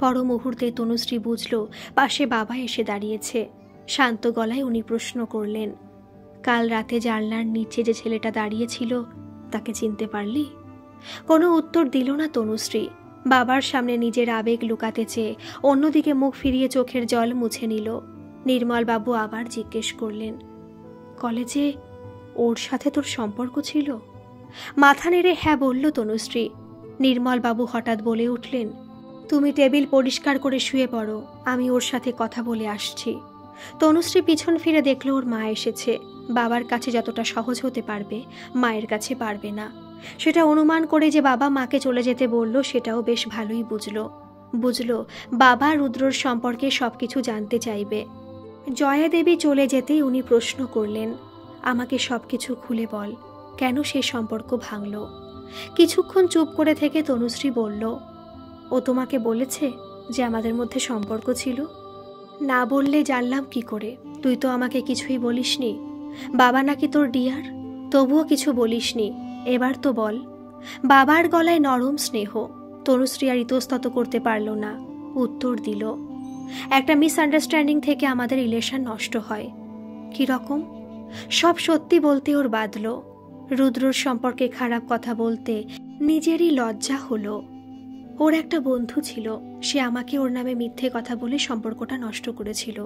পর মুহূর্তে তনুশ্রী বুঝল পাশে বাবা এসে দাঁড়িয়েছে। শান্ত গলায় উনি প্রশ্ন করলেন, কাল রাতে জানলার নিচে যে ছেলেটা দাঁড়িয়েছিল তাকে চিনতে পারলি? কোনো উত্তর দিল না তনুশ্রী। বাবার সামনে নিজের আবেগ লুকাতে চেয়ে অন্যদিকে মুখ ফিরিয়ে চোখের জল মুছে নিল। নির্মলবাবু আবার জিজ্ঞেস করলেন, কলেজে ওর সাথে তোর সম্পর্ক ছিল? মাথা নেড়ে হ্যাঁ বলল তনুশ্রী। নির্মলবাবু হঠাৎ বলে উঠলেন, তুমি টেবিল পরিষ্কার করে শুয়ে পড়ো, আমি ওর সাথে কথা বলে আসছি। তনুশ্রী পিছন ফিরে দেখল ওর মা এসেছে। বাবার কাছে যতটা সহজ হতে পারবে মায়ের কাছে পারবে না, সেটা অনুমান করে যে বাবা মাকে চলে যেতে বলল সেটাও বেশ ভালোই বুঝল বাবা রুদ্রর সম্পর্কে সবকিছু জানতে চাইবে। জয়া দেবী চলে যেতেই উনি প্রশ্ন করলেন, আমাকে সবকিছু খুলে বল, কেন সে সম্পর্ক ভাঙল? কিছুক্ষণ চুপ করে থেকে তনুশ্রী বলল, ও তোমাকে বলেছে যে আমাদের মধ্যে সম্পর্ক ছিল? না বললে জানলাম কি করে? তুই তো আমাকে কিছুই বলিসনি। বাবা নাকি তোর ডিয়ার, তবুও কিছু বলিসনি। এবার তো বল। বাবার গলায় নরম স্নেহ। তনুশ্রী আর ইতস্তত করতে পারল না, উত্তর দিল, একটা মিসআন্ডারস্ট্যান্ডিং থেকে আমাদের রিলেশন নষ্ট হয়। কি রকম? সব সত্যি বলতে ওর বাঁধল। রুদ্রর সম্পর্কে খারাপ কথা বলতে নিজেরই লজ্জা হলো। ওর একটা বন্ধু ছিল, সে আমাকে ওর নামে মিথ্যে কথা বলে সম্পর্কটা নষ্ট করেছিল।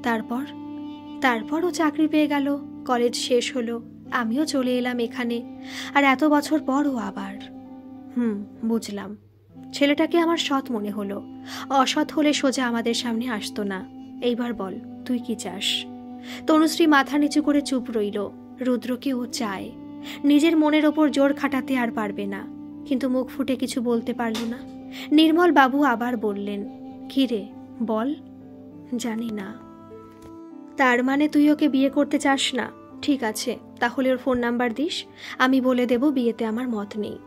তারপর ও চাকরি পেয়ে গেল, কলেজ শেষ হলো, আমিও চলে এলাম এখানে, আর এত বছর পর ও আবার। বুঝলাম। ছেলেটাকে আমার সৎ মনে হলো। অসৎ হলে সোজা আমাদের সামনে আসতো না। এইবার বল, তুই কি চাস? তনুশ্রী মাথা নিচু করে চুপ রইল। রুদ্রকে ও চায়, নিজের মনের ওপর জোর খাটাতে আর পারবে না, কিন্তু মুখ ফুটে কিছু বলতে পারল না। নির্মল বাবু আবার বললেন, কি রে বল। জানি না। তার মানে তুই ওকে বিয়ে করতে চাস না? ঠিক আছে, তাহলে ওর ফোন নাম্বার দিস, আমি বলে দেব বিয়েতে আমার মত নেই।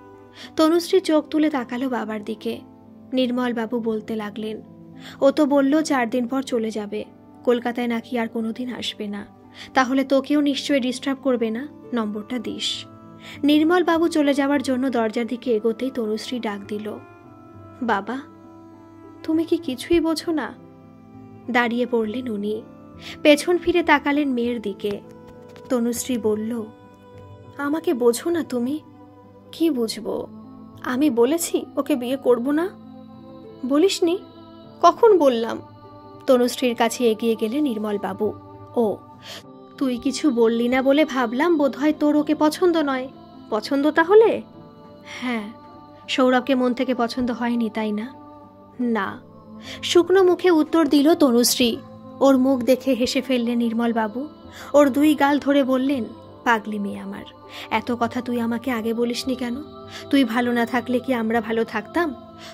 তনুশ্রী চোখ তুলে তাকালো বাবার দিকে। নির্মল বাবু বলতে লাগলেন, ও তো বলল 4 দিন পর চলে যাবে, কলকাতায় নাকি আর কোনোদিন আসবে না। তাহলে তোকেও নিশ্চয়ই ডিস্টার্ব করবে না, নম্বরটা দিস। নির্মল বাবু চলে যাওয়ার জন্য দরজার দিকে এগোতেই তনুশ্রী ডাক দিল, বাবা, তুমি কি কিছুই বোঝো না? দাঁড়িয়ে পড়লেন উনি, পেছন ফিরে তাকালেন মেয়ের দিকে। তনুশ্রী বলল, আমাকে বোঝো না তুমি? কি বুঝবো? আমি বলেছি ওকে বিয়ে করব না? বলিসনি? কখন বললাম? তনুশ্রীর কাছে এগিয়ে গেলে নির্মল বাবু, ও তুই কিছু বললি না বলে ভাবলাম বোধহয় তোর ওকে পছন্দ নয়। পছন্দ তাহলে? হ্যাঁ। সৌরভকে মন থেকে পছন্দ হয়নি তাই না? না। শুকনো মুখে উত্তর দিল তনুশ্রী। ওর মুখ দেখে হেসে ফেললেন নির্মল বাবু। ওর 2 গাল ধরে বললেন, পাগলি মেয়ে আমার, এত কথা তুই আমাকে আগে বলিসনি কেন? তুই ভালো না থাকলে কি আমরা ভালো থাকতাম?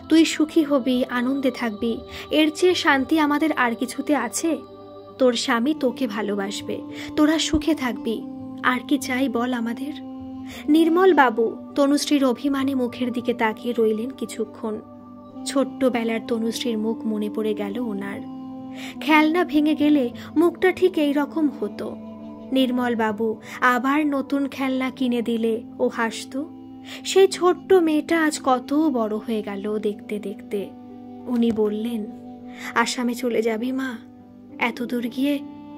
তুই সুখী হবি, আনন্দে থাকবি, এর চেয়ে শান্তি আমাদের আর কিছুতে আছে? তোর স্বামী তোকে ভালোবাসবে, তোরা সুখে থাকবি, আর কি চাই বল আমাদের? নির্মল বাবু তনুশ্রীর অভিমানী মুখের দিকে তাকিয়ে রইলেন কিছুক্ষণ। ছোট্টবেলার তনুশ্রীর মুখ মনে পড়ে গেল ওনার। খেলনা ভেঙে গেলে মুখটা ঠিক এই রকম হতো। নির্মল বাবু আবার নতুন খেলনা কিনে দিলে ও হাসত। সেই ছোট্ট মেয়েটা আজ কত বড় হয়ে গেল দেখতে দেখতে। উনি বললেন, আসামে চলে যাবি মা? এত দূর গিয়ে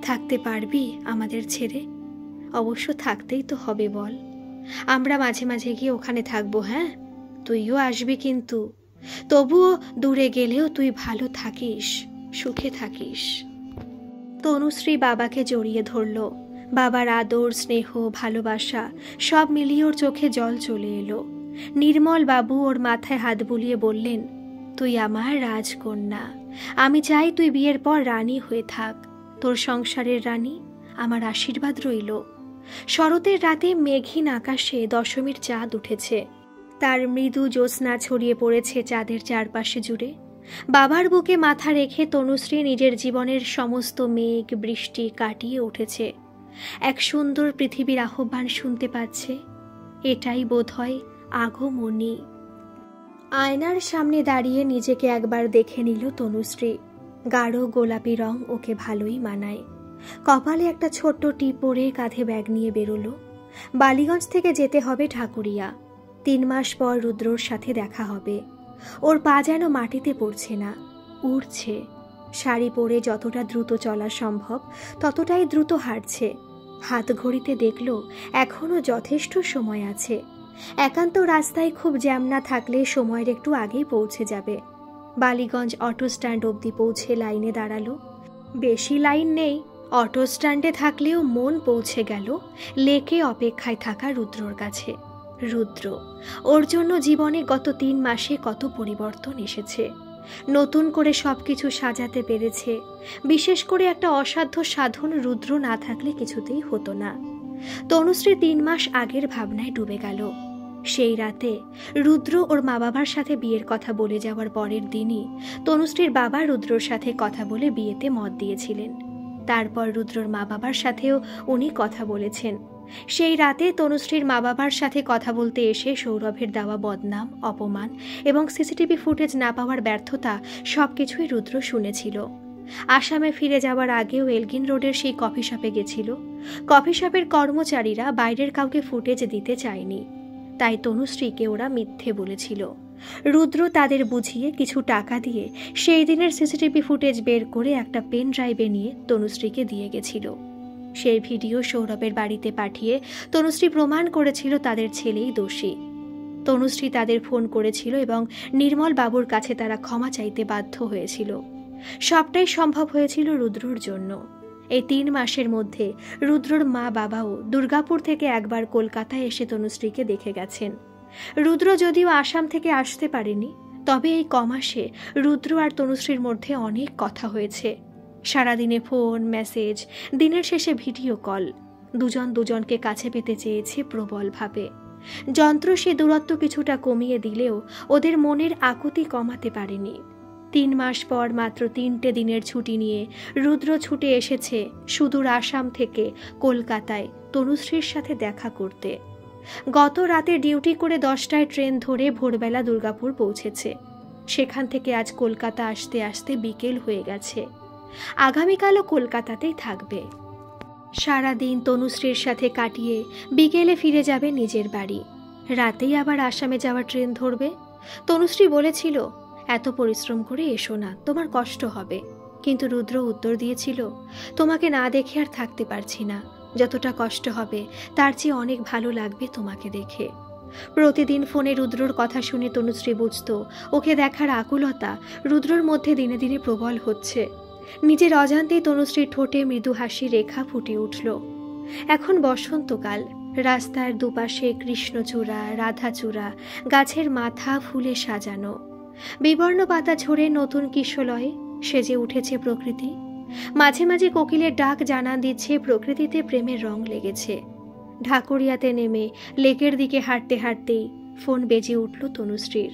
থাকতে পারবি আমাদের ছেড়ে? অবশ্য থাকতেই তো হবে বল। আমরা মাঝে মাঝে গিয়ে ওখানে থাকবো। হ্যাঁ, তুইও আসবি, কিন্তু তবুও দূরে গেলেও তুই ভালো থাকিস, সুখে থাকিস। তনুশ্রী বাবাকে জড়িয়ে ধরল। বাবার আদর, স্নেহ, ভালোবাসা সব মিলিয়ে ওর চোখে জল চলে এলো। নির্মল বাবু ওর মাথায় হাত বুলিয়ে বললেন, তুই আমার রাজকন্যা, আমি চাই তুই বিয়ের পর রানী হয়ে থাক। তোর সংসারের রানী, আমার আশীর্বাদ রইল। শরতের রাতে মেঘহীন আকাশে দশমীর চাঁদ উঠেছে। তার মৃদু জ্যোৎস্না ছড়িয়ে পড়েছে চাঁদের চারপাশে জুড়ে। বাবার বুকে মাথা রেখে তনুশ্রী নিজের জীবনের সমস্ত মেঘ বৃষ্টি কাটিয়ে উঠেছে। এক সুন্দর পৃথিবীর আহ্বান শুনতে পাচ্ছে। এটাই বোধহয় আগমনী। আয়নার সামনে দাঁড়িয়ে নিজেকে একবার দেখে নিল তনুশ্রী। গাঢ় গোলাপি রং ওকে ভালোই মানায়। কপালে একটা ছোট্ট টিপ পরে কাঁধে ব্যাগ নিয়ে বেরোলো। বালিগঞ্জ থেকে যেতে হবে ঠাকুরিয়া। 3 মাস পর রুদ্রর সাথে দেখা হবে। ওর পা যেন মাটিতে পড়ছে না, উড়ছে। শাড়ি পরে যতটা দ্রুত চলা সম্ভব ততটাই দ্রুত হাঁটছে। হাত ঘড়িতে দেখল এখনো যথেষ্ট সময় আছে। একান্ত রাস্তায় খুব জ্যাম না থাকলে সময়ের একটু আগেই পৌঁছে যাবে। বালিগঞ্জ অটো স্ট্যান্ড অবধি পৌঁছে লাইনে দাঁড়ালো। বেশি লাইন নেই। অটো স্ট্যান্ডে থাকলেও মন পৌঁছে গেল লেকে অপেক্ষায় থাকা রুদ্রর কাছে। রুদ্র, ওর জন্য জীবনে গত 3 মাসে কত পরিবর্তন এসেছে। নতুন করে সবকিছু সাজাতে পেরেছে। বিশেষ করে একটা অসাধ্য সাধন রুদ্র না থাকলে কিছুতেই হতো না। তনুশ্রী 3 মাস আগের ভাবনায় ডুবে গেল। সেই রাতে রুদ্র ওর মা বাবার সাথে বিয়ের কথা বলে যাওয়ার পরের দিনই তনুশ্রীর বাবা রুদ্রর সাথে কথা বলে বিয়েতে মত দিয়েছিলেন। তারপর রুদ্রর মা বাবার সাথেও উনি কথা বলেছেন। সেই রাতে তনুশ্রীর মা বাবার সাথে কথা বলতে এসে সৌরভের দেওয়া বদনাম, অপমান এবং সিসিটিভি ফুটেজ না পাওয়ার ব্যর্থতা সবকিছুই রুদ্র শুনেছিল। আসামে ফিরে যাওয়ার আগেও এলগিন রোডের সেই কফি শপে গেছিল। কফি শপের কর্মচারীরা বাইরের কাউকে ফুটেজ দিতে চায়নি, তাই তনুশ্রীকে ওরা মিথ্যে বলেছিল। রুদ্র তাদের বুঝিয়ে কিছু টাকা দিয়ে সেই দিনের সিসিটিভি ফুটেজ বের করে একটা পেন ড্রাইভে নিয়ে তনুশ্রীকে দিয়ে গেছিল। সেই ভিডিও সৌরভের বাড়িতে পাঠিয়ে তনুশ্রী প্রমাণ করেছিল তাদের ছেলেই দোষী। তনুশ্রী তাদের ফোন করেছিল এবং নির্মল বাবুর কাছে তারা ক্ষমা চাইতে বাধ্য হয়েছিল। সবটাই সম্ভব হয়েছিল রুদ্রর জন্য। এই 3 মাসের মধ্যে রুদ্রর মা বাবাও দুর্গাপুর থেকে একবার কলকাতায় এসে তনুশ্রীকে দেখে গেছেন। রুদ্র যদিও আসাম থেকে আসতে পারেনি, তবে এই কমাসে রুদ্র আর তনুশ্রীর মধ্যে অনেক কথা হয়েছে। সারাদিনে ফোন, মেসেজ, দিনের শেষে ভিডিও কল। দুজন দুজনকে কাছে পেতে চেয়েছে প্রবলভাবে। যন্ত্র সে দূরত্ব কিছুটা কমিয়ে দিলেও ওদের মনের আকুতি কমাতে পারেনি। 3 মাস পর মাত্র 3টে দিনের ছুটি নিয়ে রুদ্র ছুটে এসেছে সুদূর আসাম থেকে কলকাতায় তনুশ্রীর সাথে দেখা করতে। গত রাতে ডিউটি করে 10টায় ট্রেন ধরে ভোরবেলা দুর্গাপুর পৌঁছেছে। সেখান থেকে আজ কলকাতা আসতে আসতে বিকেল হয়ে গেছে। আগামীকালও কলকাতাতেই থাকবে। সারাদিন তনুশ্রীর সাথে কাটিয়ে বিকেলে ফিরে যাবে নিজের বাড়ি। রাতেই আবার আসামে যাওয়ার ট্রেন ধরবে। তনুশ্রী বলেছিল, এত পরিশ্রম করে এসো না, তোমার কষ্ট হবে। কিন্তু রুদ্র উত্তর দিয়েছিল, তোমাকে না দেখে আর থাকতে পারছি না। যতটা কষ্ট হবে তার চেয়ে অনেক ভালো লাগবে তোমাকে দেখে। প্রতিদিন ফোনে রুদ্রর কথা শুনে তনুশ্রী বুঝত ওকে দেখার আকুলতা রুদ্রর মধ্যে দিনে দিনে প্রবল হচ্ছে। নিজের অজান্তেই তনুশ্রীর ঠোঁটে মৃদু হাসি রেখা ফুটে উঠল। এখন বসন্তকাল। রাস্তার দুপাশে কৃষ্ণচূড়া, রাধাচূড়া, গাছের মাথা ফুলে সাজানো। বিবর্ণ পাতা ঝরে নতুন কিশলয়ে সেজে উঠেছে প্রকৃতি। মাঝে মাঝে কোকিলের ডাক জানান দিচ্ছে প্রকৃতিতে প্রেমের রং লেগেছে। ঢাকুরিয়াতে নেমে লেকের দিকে হাঁটতে হাঁটতেই ফোন বেজে উঠল তনুশ্রীর।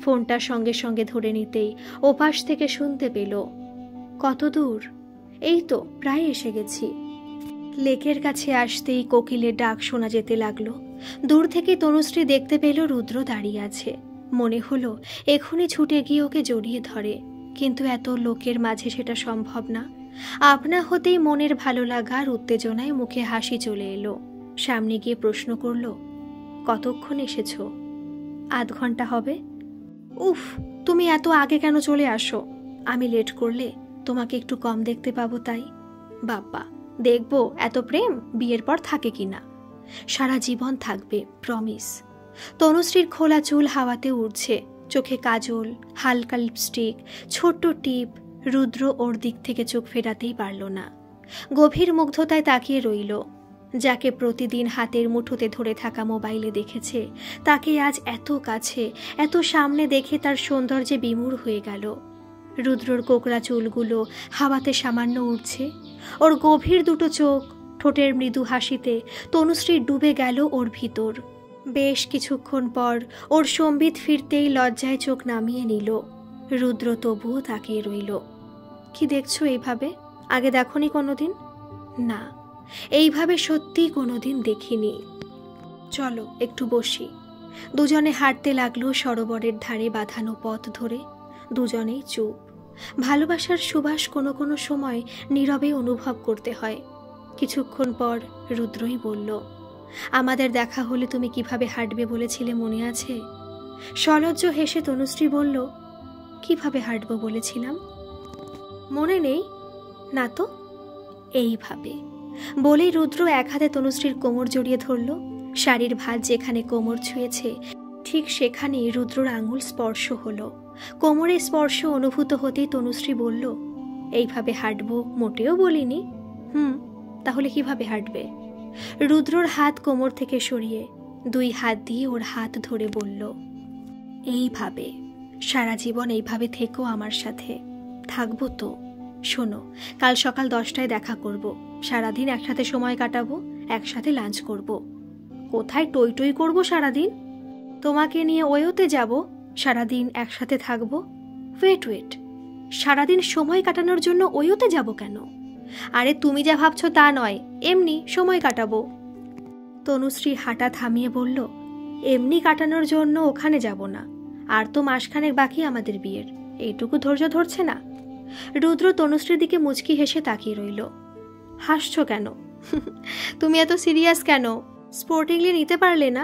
ফোনটা সঙ্গে সঙ্গে ধরে নিতেই ওপাশ থেকে শুনতে পেল, কত দূর? এই তো প্রায় এসে গেছি। লেকের কাছে আসতেই কোকিলের ডাক শোনা যেতে লাগলো। দূর থেকে তনুশ্রী দেখতে পেল রুদ্র দাঁড়িয়ে আছে। মনে হলো এখনই ছুটে গিয়ে ওকে জড়িয়ে ধরে, কিন্তু এত লোকের মাঝে সেটা সম্ভব না। আপনা হতেই মনের ভালো লাগা আর উত্তেজনায় মুখে হাসি চলে এলো। সামনে গিয়ে প্রশ্ন করল, কতক্ষণ এসেছো? 8 ঘন্টা হবে। উফ, তুমি এত আগে কেন চলে আসো? আমি লেট করলে তোমাকে একটু কম দেখতে পাবো তাই। বাবা, দেখবো এত প্রেম বিয়ের পর থাকে কিনা। সারা জীবন থাকবে, প্রমিস। তনুশ্রীর খোলা চুল হাওয়াতে উড়ছে, চোখে কাজল, হালকা লিপস্টিক, ছোট্ট টিপ। রুদ্র ওর দিক থেকে চোখ ফেরাতেই পারল না। গভীর মুগ্ধতায় তাকিয়ে রইল। যাকে প্রতিদিন হাতের মুঠোতে ধরে থাকা মোবাইলে দেখেছে, তাকে আজ এত কাছে, এত সামনে দেখে তার সৌন্দর্যে বিমূঢ় হয়ে গেল। রুদ্রর কোকড়া চুলগুলো হাওয়াতে সামান্য উড়ছে। ওর গভীর দুটো চোখ, ঠোঁটের মৃদু হাসিতে তনুশ্রী ডুবে গেল ওর ভিতর। বেশ কিছুক্ষণ পর ওর সম্বিত ফিরতেই লজ্জায় চোখ নামিয়ে নিল। রুদ্র তবুও তাকিয়ে রইল। কি দেখছো এইভাবে? আগে দেখনি কোনোদিন? না, এইভাবে সত্যি কোনোদিন দেখিনি। চলো একটু বসি। দুজনে হাঁটতে লাগলো সরোবরের ধারে বাঁধানো পথ ধরে। দুজনেই চুপ। ভালোবাসার সুবাস কোনো কোনো সময় নীরবে অনুভব করতে হয়। কিছুক্ষণ পর রুদ্রই বলল, আমাদের দেখা হলে তুমি কিভাবে হাঁটবে বলেছিলে মনে আছে? সলজ্জ হেসে তনুশ্রী বলল, কিভাবে হাঁটবো বলেছিলাম? মনে নেই? না তো। এইভাবে বলেই রুদ্র এক হাতে তনুশ্রীর কোমর জড়িয়ে ধরল। শাড়ির ভাঁজ যেখানে কোমর ছুঁয়েছে ঠিক সেখানেই রুদ্রর আঙুল স্পর্শ হলো। কোমরে স্পর্শ অনুভূত হতেই তনুশ্রী বলল, এইভাবে হাঁটবো মোটেও বলিনি। তাহলে কিভাবে হাঁটবে? রুদ্রর হাত কোমর থেকে সরিয়ে দুই হাত দিয়ে ওর হাত ধরে বলল, এইভাবে সারা জীবন এইভাবে থেকো আমার সাথে। থাকবো তো। শোনো, কাল সকাল 10টায় দেখা করব। সারাদিন একসাথে সময় কাটাবো, একসাথে লাঞ্চ করব। কোথায় টই টই করবো সারাদিন? তোমাকে নিয়ে ওয়োতে যাব, সারাদিন একসাথে থাকবো। ওয়েট, সারাদিন সময় কাটানোর জন্য ওয়োতে যাব কেন? আরে তুমি যা ভাবছো তা নয়, এমনি সময় কাটাবো। তনুশ্রী হাঁটা থামিয়ে বলল, এমনি কাটানোর জন্য ওখানে যাব না। আর তো মাসখানেক বাকি আমাদের বিয়ের, এইটুকু ধৈর্য ধরছে না? রুদ্র তনুশ্রীর দিকে মুচকি হেসে তাকিয়ে রইল। হাসছো কেন? তুমি এত সিরিয়াস কেন? স্পোর্টিংলি নিতে পারলে না?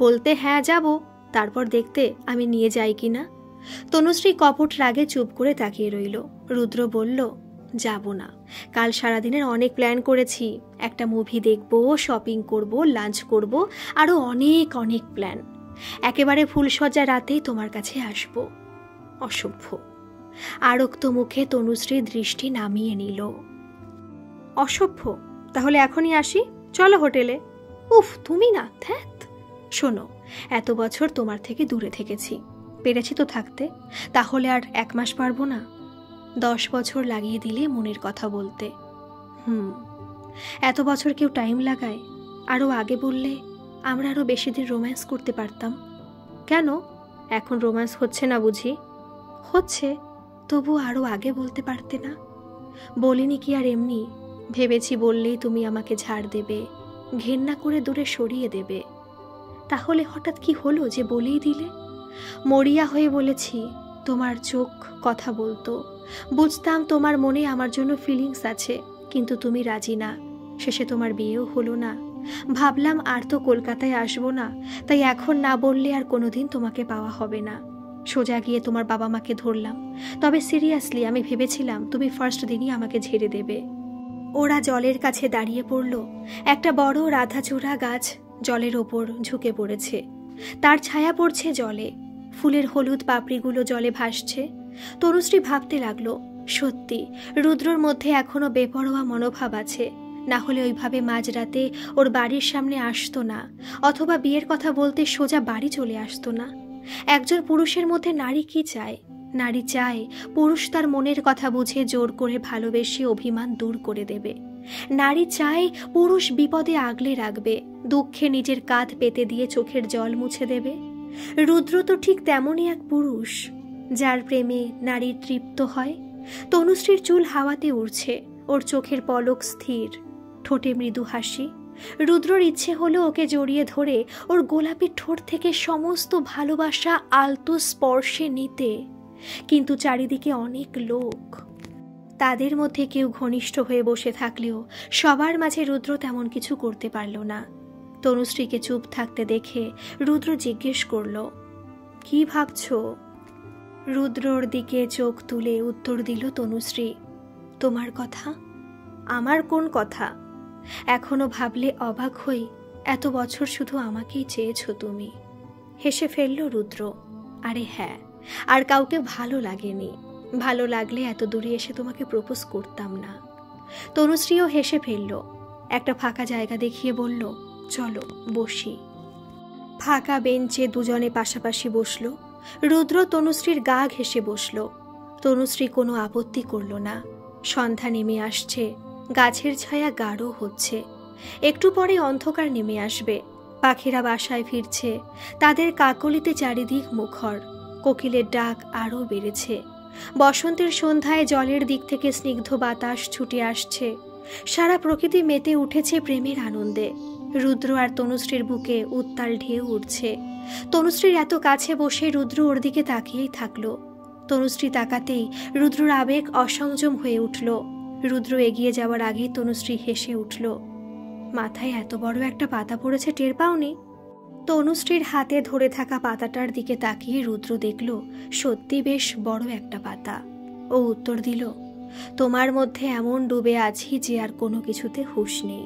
বলতে হ্যাঁ যাব, তারপর দেখতে আমি নিয়ে যাই কিনা। তনুশ্রী কপট রাগে চুপ করে তাকিয়ে রইল। রুদ্র বলল, যাব না। কাল সারাদিনের অনেক প্ল্যান করেছি। একটা মুভি দেখব, শপিং করব, লাঞ্চ করব, আরো অনেক অনেক প্ল্যান। একেবারে ফুলসজ্জা রাতেই তোমার কাছে আসব। অসভ্য। আরক্ত মুখে তনুশ্রীর দৃষ্টি নামিয়ে নিল। অসভ্য? তাহলে এখনই আসি, চলো হোটেলে। উফ, তুমি না, ধ্যাত। শোনো, এত বছর তোমার থেকে দূরে থেকেছি, পেরেছি তো থাকতে। তাহলে আর 1 মাস পারবো না? 10 বছর লাগিয়ে দিলে মনের কথা বলতে। এত বছর কেউ টাইম লাগায়? আরো আগে বললে আমরা আরো বেশি দিন রোম্যান্স করতে পারতাম। কেন এখন রোম্যান্স হচ্ছে না বুঝি? হচ্ছে, তবু আরো আগে বলতে পারতে না? বলিনি কি আর এমনি? ভেবেছি বললেই তুমি আমাকে ঝাড় দেবে, ঘেন্না করে দূরে সরিয়ে দেবে। তাহলে হঠাৎ কি হলো যে বলেই দিলে? মরিয়া হয়ে বলেছি, তোমার চোখ কথা বলতো। বুঝতাম তোমার মনে আমার জন্য ফিলিংস আছে, কিন্তু তুমি রাজি না। শেষে তোমার বিয়েও হলো না। ভাবলাম আর তো কলকাতায় আসবো না, তাই এখন না বললে আর কোনোদিন তোমাকে পাওয়া হবে না। সোজা গিয়ে তোমার বাবা মাকে ধরলাম। তবে সিরিয়াসলি আমি ভেবেছিলাম তুমি ফার্স্ট দিনই আমাকে ঝেড়ে দেবে। ওরা জলের কাছে দাঁড়িয়ে পড়ল। একটা বড় রাধাচূড়া গাছ জলের ওপর ঝুঁকে পড়েছে। তার ছায়া পড়ছে জলে। ফুলের হলুদ পাপড়িগুলো জলে ভাসছে। তনুশ্রী ভাবতে লাগলো, সত্যি রুদ্রর মধ্যে এখনো বেপরোয়া মনোভাব আছে। না হলে ওইভাবে মাঝরাতে ওর বাড়ির সামনে আসতো না, অথবা বিয়ের কথা বলতে সোজা বাড়ি চলে আসতো না। একজন পুরুষের মধ্যে নারী কি চায়? নারী চায় পুরুষ তার মনের কথা বুঝে জোর করে ভালোবেসে অভিমান দূর করে দেবে। নারী চায় পুরুষ বিপদে আগলে রাখবে, দুঃখে নিজের কাঁধ পেতে দিয়ে চোখের জল মুছে দেবে। রুদ্র তো ঠিক তেমনই এক পুরুষ, যার প্রেমে নারীর তৃপ্ত হয়। তনুশ্রীর চুল হাওয়াতে উড়ছে, ওর চোখের পলক স্থির, ঠোঁটে মৃদু হাসি। রুদ্রর ইচ্ছে হলো ওকে জড়িয়ে ধরে ওর গোলাপি ঠোঁট থেকে সমস্ত ভালোবাসা আলতো স্পর্শে নিতে, কিন্তু চারিদিকে অনেক লোক। তাদের মধ্যে কেউ ঘনিষ্ঠ হয়ে বসে থাকলেও সবার মাঝে রুদ্র তেমন কিছু করতে পারল না। তনুশ্রীকে চুপ থাকতে দেখে রুদ্র জিজ্ঞেস করল, কি ভাবছো? রুদ্রর দিকে চোখ তুলে উত্তর দিল তনুশ্রী, তোমার কথা। আমার কোন কথা? এখনো ভাবলে অবাক হই, এত বছর শুধু আমাকেই চেয়েছো তুমি। হেসে ফেলল রুদ্র। আরে হ্যাঁ, আর কাউকে ভালো লাগেনি। ভালো লাগলে এত দূরে এসে তোমাকে প্রপোজ করতাম না। তনুশ্রীও হেসে ফেলল। একটা ফাঁকা জায়গা দেখিয়ে বলল, চলো বসি। ফাঁকা বেঞ্চে দুজনে পাশাপাশি বসল। রুদ্র তনুশ্রীর গা ঘেঁষে বসল। তনুশ্রী কোনো আপত্তি করল না। সন্ধ্যা নেমে আসছে, গাছের ছায়া গাঢ় হচ্ছে। একটু পরে অন্ধকার নেমে আসবে। পাখিরা বাসায় ফিরছে, তাদের কাকলিতে চারিদিক মুখর। কোকিলের ডাক আরও বেড়েছে। বসন্তের সন্ধ্যায় জলের দিক থেকে স্নিগ্ধ বাতাস ছুটে আসছে। সারা প্রকৃতি মেতে উঠেছে প্রেমের আনন্দে। রুদ্র আর তনুশ্রীর বুকে উত্তাল ঢেউ উঠছে। তনুশ্রীর এত কাছে বসে রুদ্র ওর দিকে তাকিয়েই থাকলো। তনুশ্রী তাকাতেই রুদ্রর আবেগ অসংযম হয়ে উঠল। রুদ্র এগিয়ে যাওয়ার আগেই তনুশ্রী হেসে উঠল। মাথায় এত বড় একটা পাতা পড়েছে, টের পাওনি? তনুশ্রীর হাতে ধরে থাকা পাতাটার দিকে তাকিয়ে রুদ্র দেখল সত্যি বেশ বড় একটা পাতা। ও উত্তর দিল, তোমার মধ্যে এমন ডুবে আছি যে আর কোনো কিছুতে হুঁশ নেই।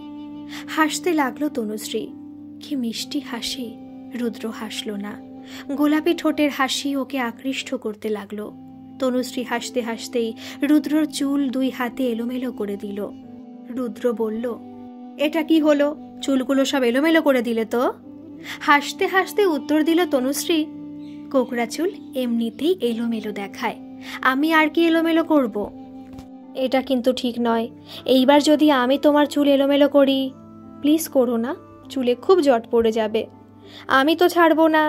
হাসতে লাগলো তনুশ্রী। কি মিষ্টি হাসি! রুদ্র হাসল না। গোলাপি ঠোঁটের হাসি ওকে আকৃষ্ট করতে লাগলো। তনুশ্রী হাসতে হাসতেই রুদ্রর চুল দুই হাতে এলোমেলো করে দিল। রুদ্র বলল, এটা কি হলো? চুলগুলো সব এলোমেলো করে দিলে তো? হাসতে হাসতে উত্তর দিল তনুশ্রী, কোকড়া চুল এমনিতেই এলোমেলো দেখায়, আমি আর কি এলোমেলো করব? এটা কিন্তু ঠিক নয়। এইবার যদি আমি তোমার চুল এলোমেলো করি, প্লিজ করো না, চুলে খুব জট পড়ে যাবে। আমি তো ছাড়বো না।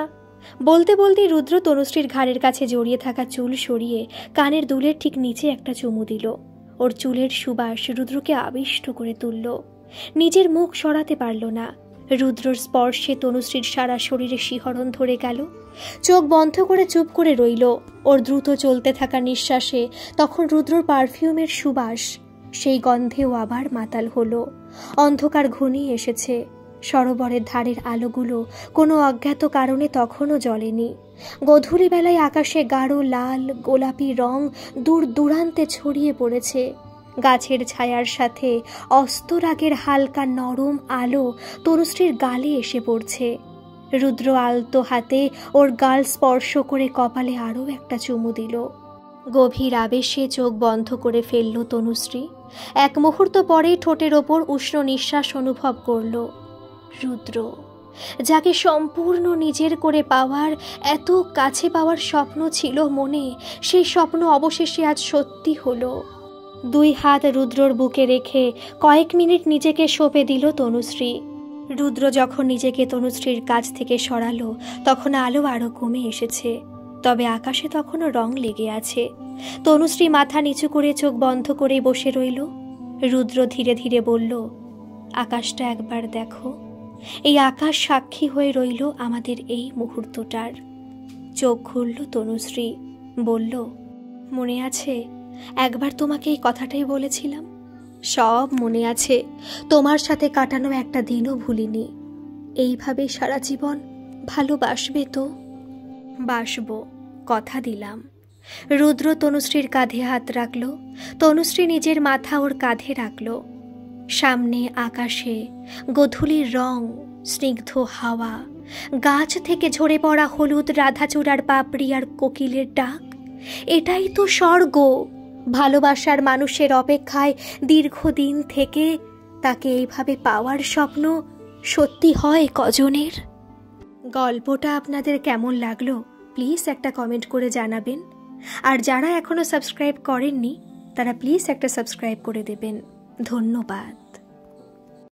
বলতে বলতে রুদ্র তনুশ্রীর ঘাড়ের কাছে জড়িয়ে থাকা চুল সরিয়ে কানের দুলের ঠিক নিচে একটা চুমু দিল। ওর চুলের সুবাস রুদ্রকে আবিষ্ট করে তুলল। নিজের মুখ সরাতে পারল না। রুদ্রর স্পর্শে তনুশ্রীর সারা শরীরে শিহরণ ধরে গেল। চোখ বন্ধ করে চুপ করে রইল। ওর দ্রুত চলতে থাকা নিঃশ্বাসে তখন রুদ্রর পারফিউমের সুবাস, সেই গন্ধেও আবার মাতাল হলো। অন্ধকার ঘনিয়ে এসেছে। সরোবরের ধারের আলোগুলো কোনো অজ্ঞাত কারণে তখনও জ্বলেনি। গধূলি বেলায় আকাশে গাঢ় লাল গোলাপি রং দূর দূরান্তে ছড়িয়ে পড়েছে। গাছের ছায়ার সাথে অস্তরাগের হালকা নরম আলো তনুশ্রীর গালে এসে পড়ছে। রুদ্র আলতো হাতে ওর গাল স্পর্শ করে কপালে আরও একটা চুমু দিল। গভীর আবেশে চোখ বন্ধ করে ফেলল তনুশ্রী। এক মুহূর্ত পরে ঠোঁটের ওপর উষ্ণ নিঃশ্বাস অনুভব করল। রুদ্র, যাকে সম্পূর্ণ নিজের করে পাওয়ার, এত কাছে পাওয়ার স্বপ্ন ছিল মনে, সেই স্বপ্ন অবশেষে আজ সত্যি হলো। দুই হাত রুদ্রর বুকে রেখে কয়েক মিনিট নিজেকে সঁপে দিল তনুশ্রী। রুদ্র যখন নিজেকে তনুশ্রীর কাছ থেকে সরালো তখন আলো আরো কমে এসেছে, তবে আকাশে তখনও রং লেগে আছে। তনুশ্রী মাথা নিচু করে চোখ বন্ধ করে বসে রইল। রুদ্র ধীরে ধীরে বলল, আকাশটা একবার দেখো। এই আকাশ সাক্ষী হয়ে রইল আমাদের এই মুহূর্তটার। চোখ খুলল তনুশ্রী, বলল, মনে আছে একবার তোমাকে এই কথাটাই বলেছিলাম? সব মনে আছে। তোমার সাথে কাটানো একটা দিনও ভুলিনি। এইভাবে সারা জীবন ভালোবাসবে তো? বাসবো, কথা দিলাম। রুদ্র তনুশ্রীর কাঁধে হাত রাখল। তনুশ্রী নিজের মাথা ওর কাঁধে রাখল। সামনে আকাশে গধূলির রং, স্নিগ্ধ হাওয়া, গাছ থেকে ঝরে পড়া হলুদ রাধাচূড়ার পাপড়ি আর কোকিলের ডাক। এটাই তো স্বর্গ। ভালোবাসার মানুষের অপেক্ষায় দীর্ঘদিন থেকে তাকে এইভাবে পাওয়ার স্বপ্ন সত্যি হয় কজনের? গল্পটা আপনাদের কেমন লাগলো প্লিজ একটা কমেন্ট করে জানাবেন। আর যারা এখনো সাবস্ক্রাইব করেননি তারা প্লিজ একটা সাবস্ক্রাইব করে দেবেন। ধন্যবাদ।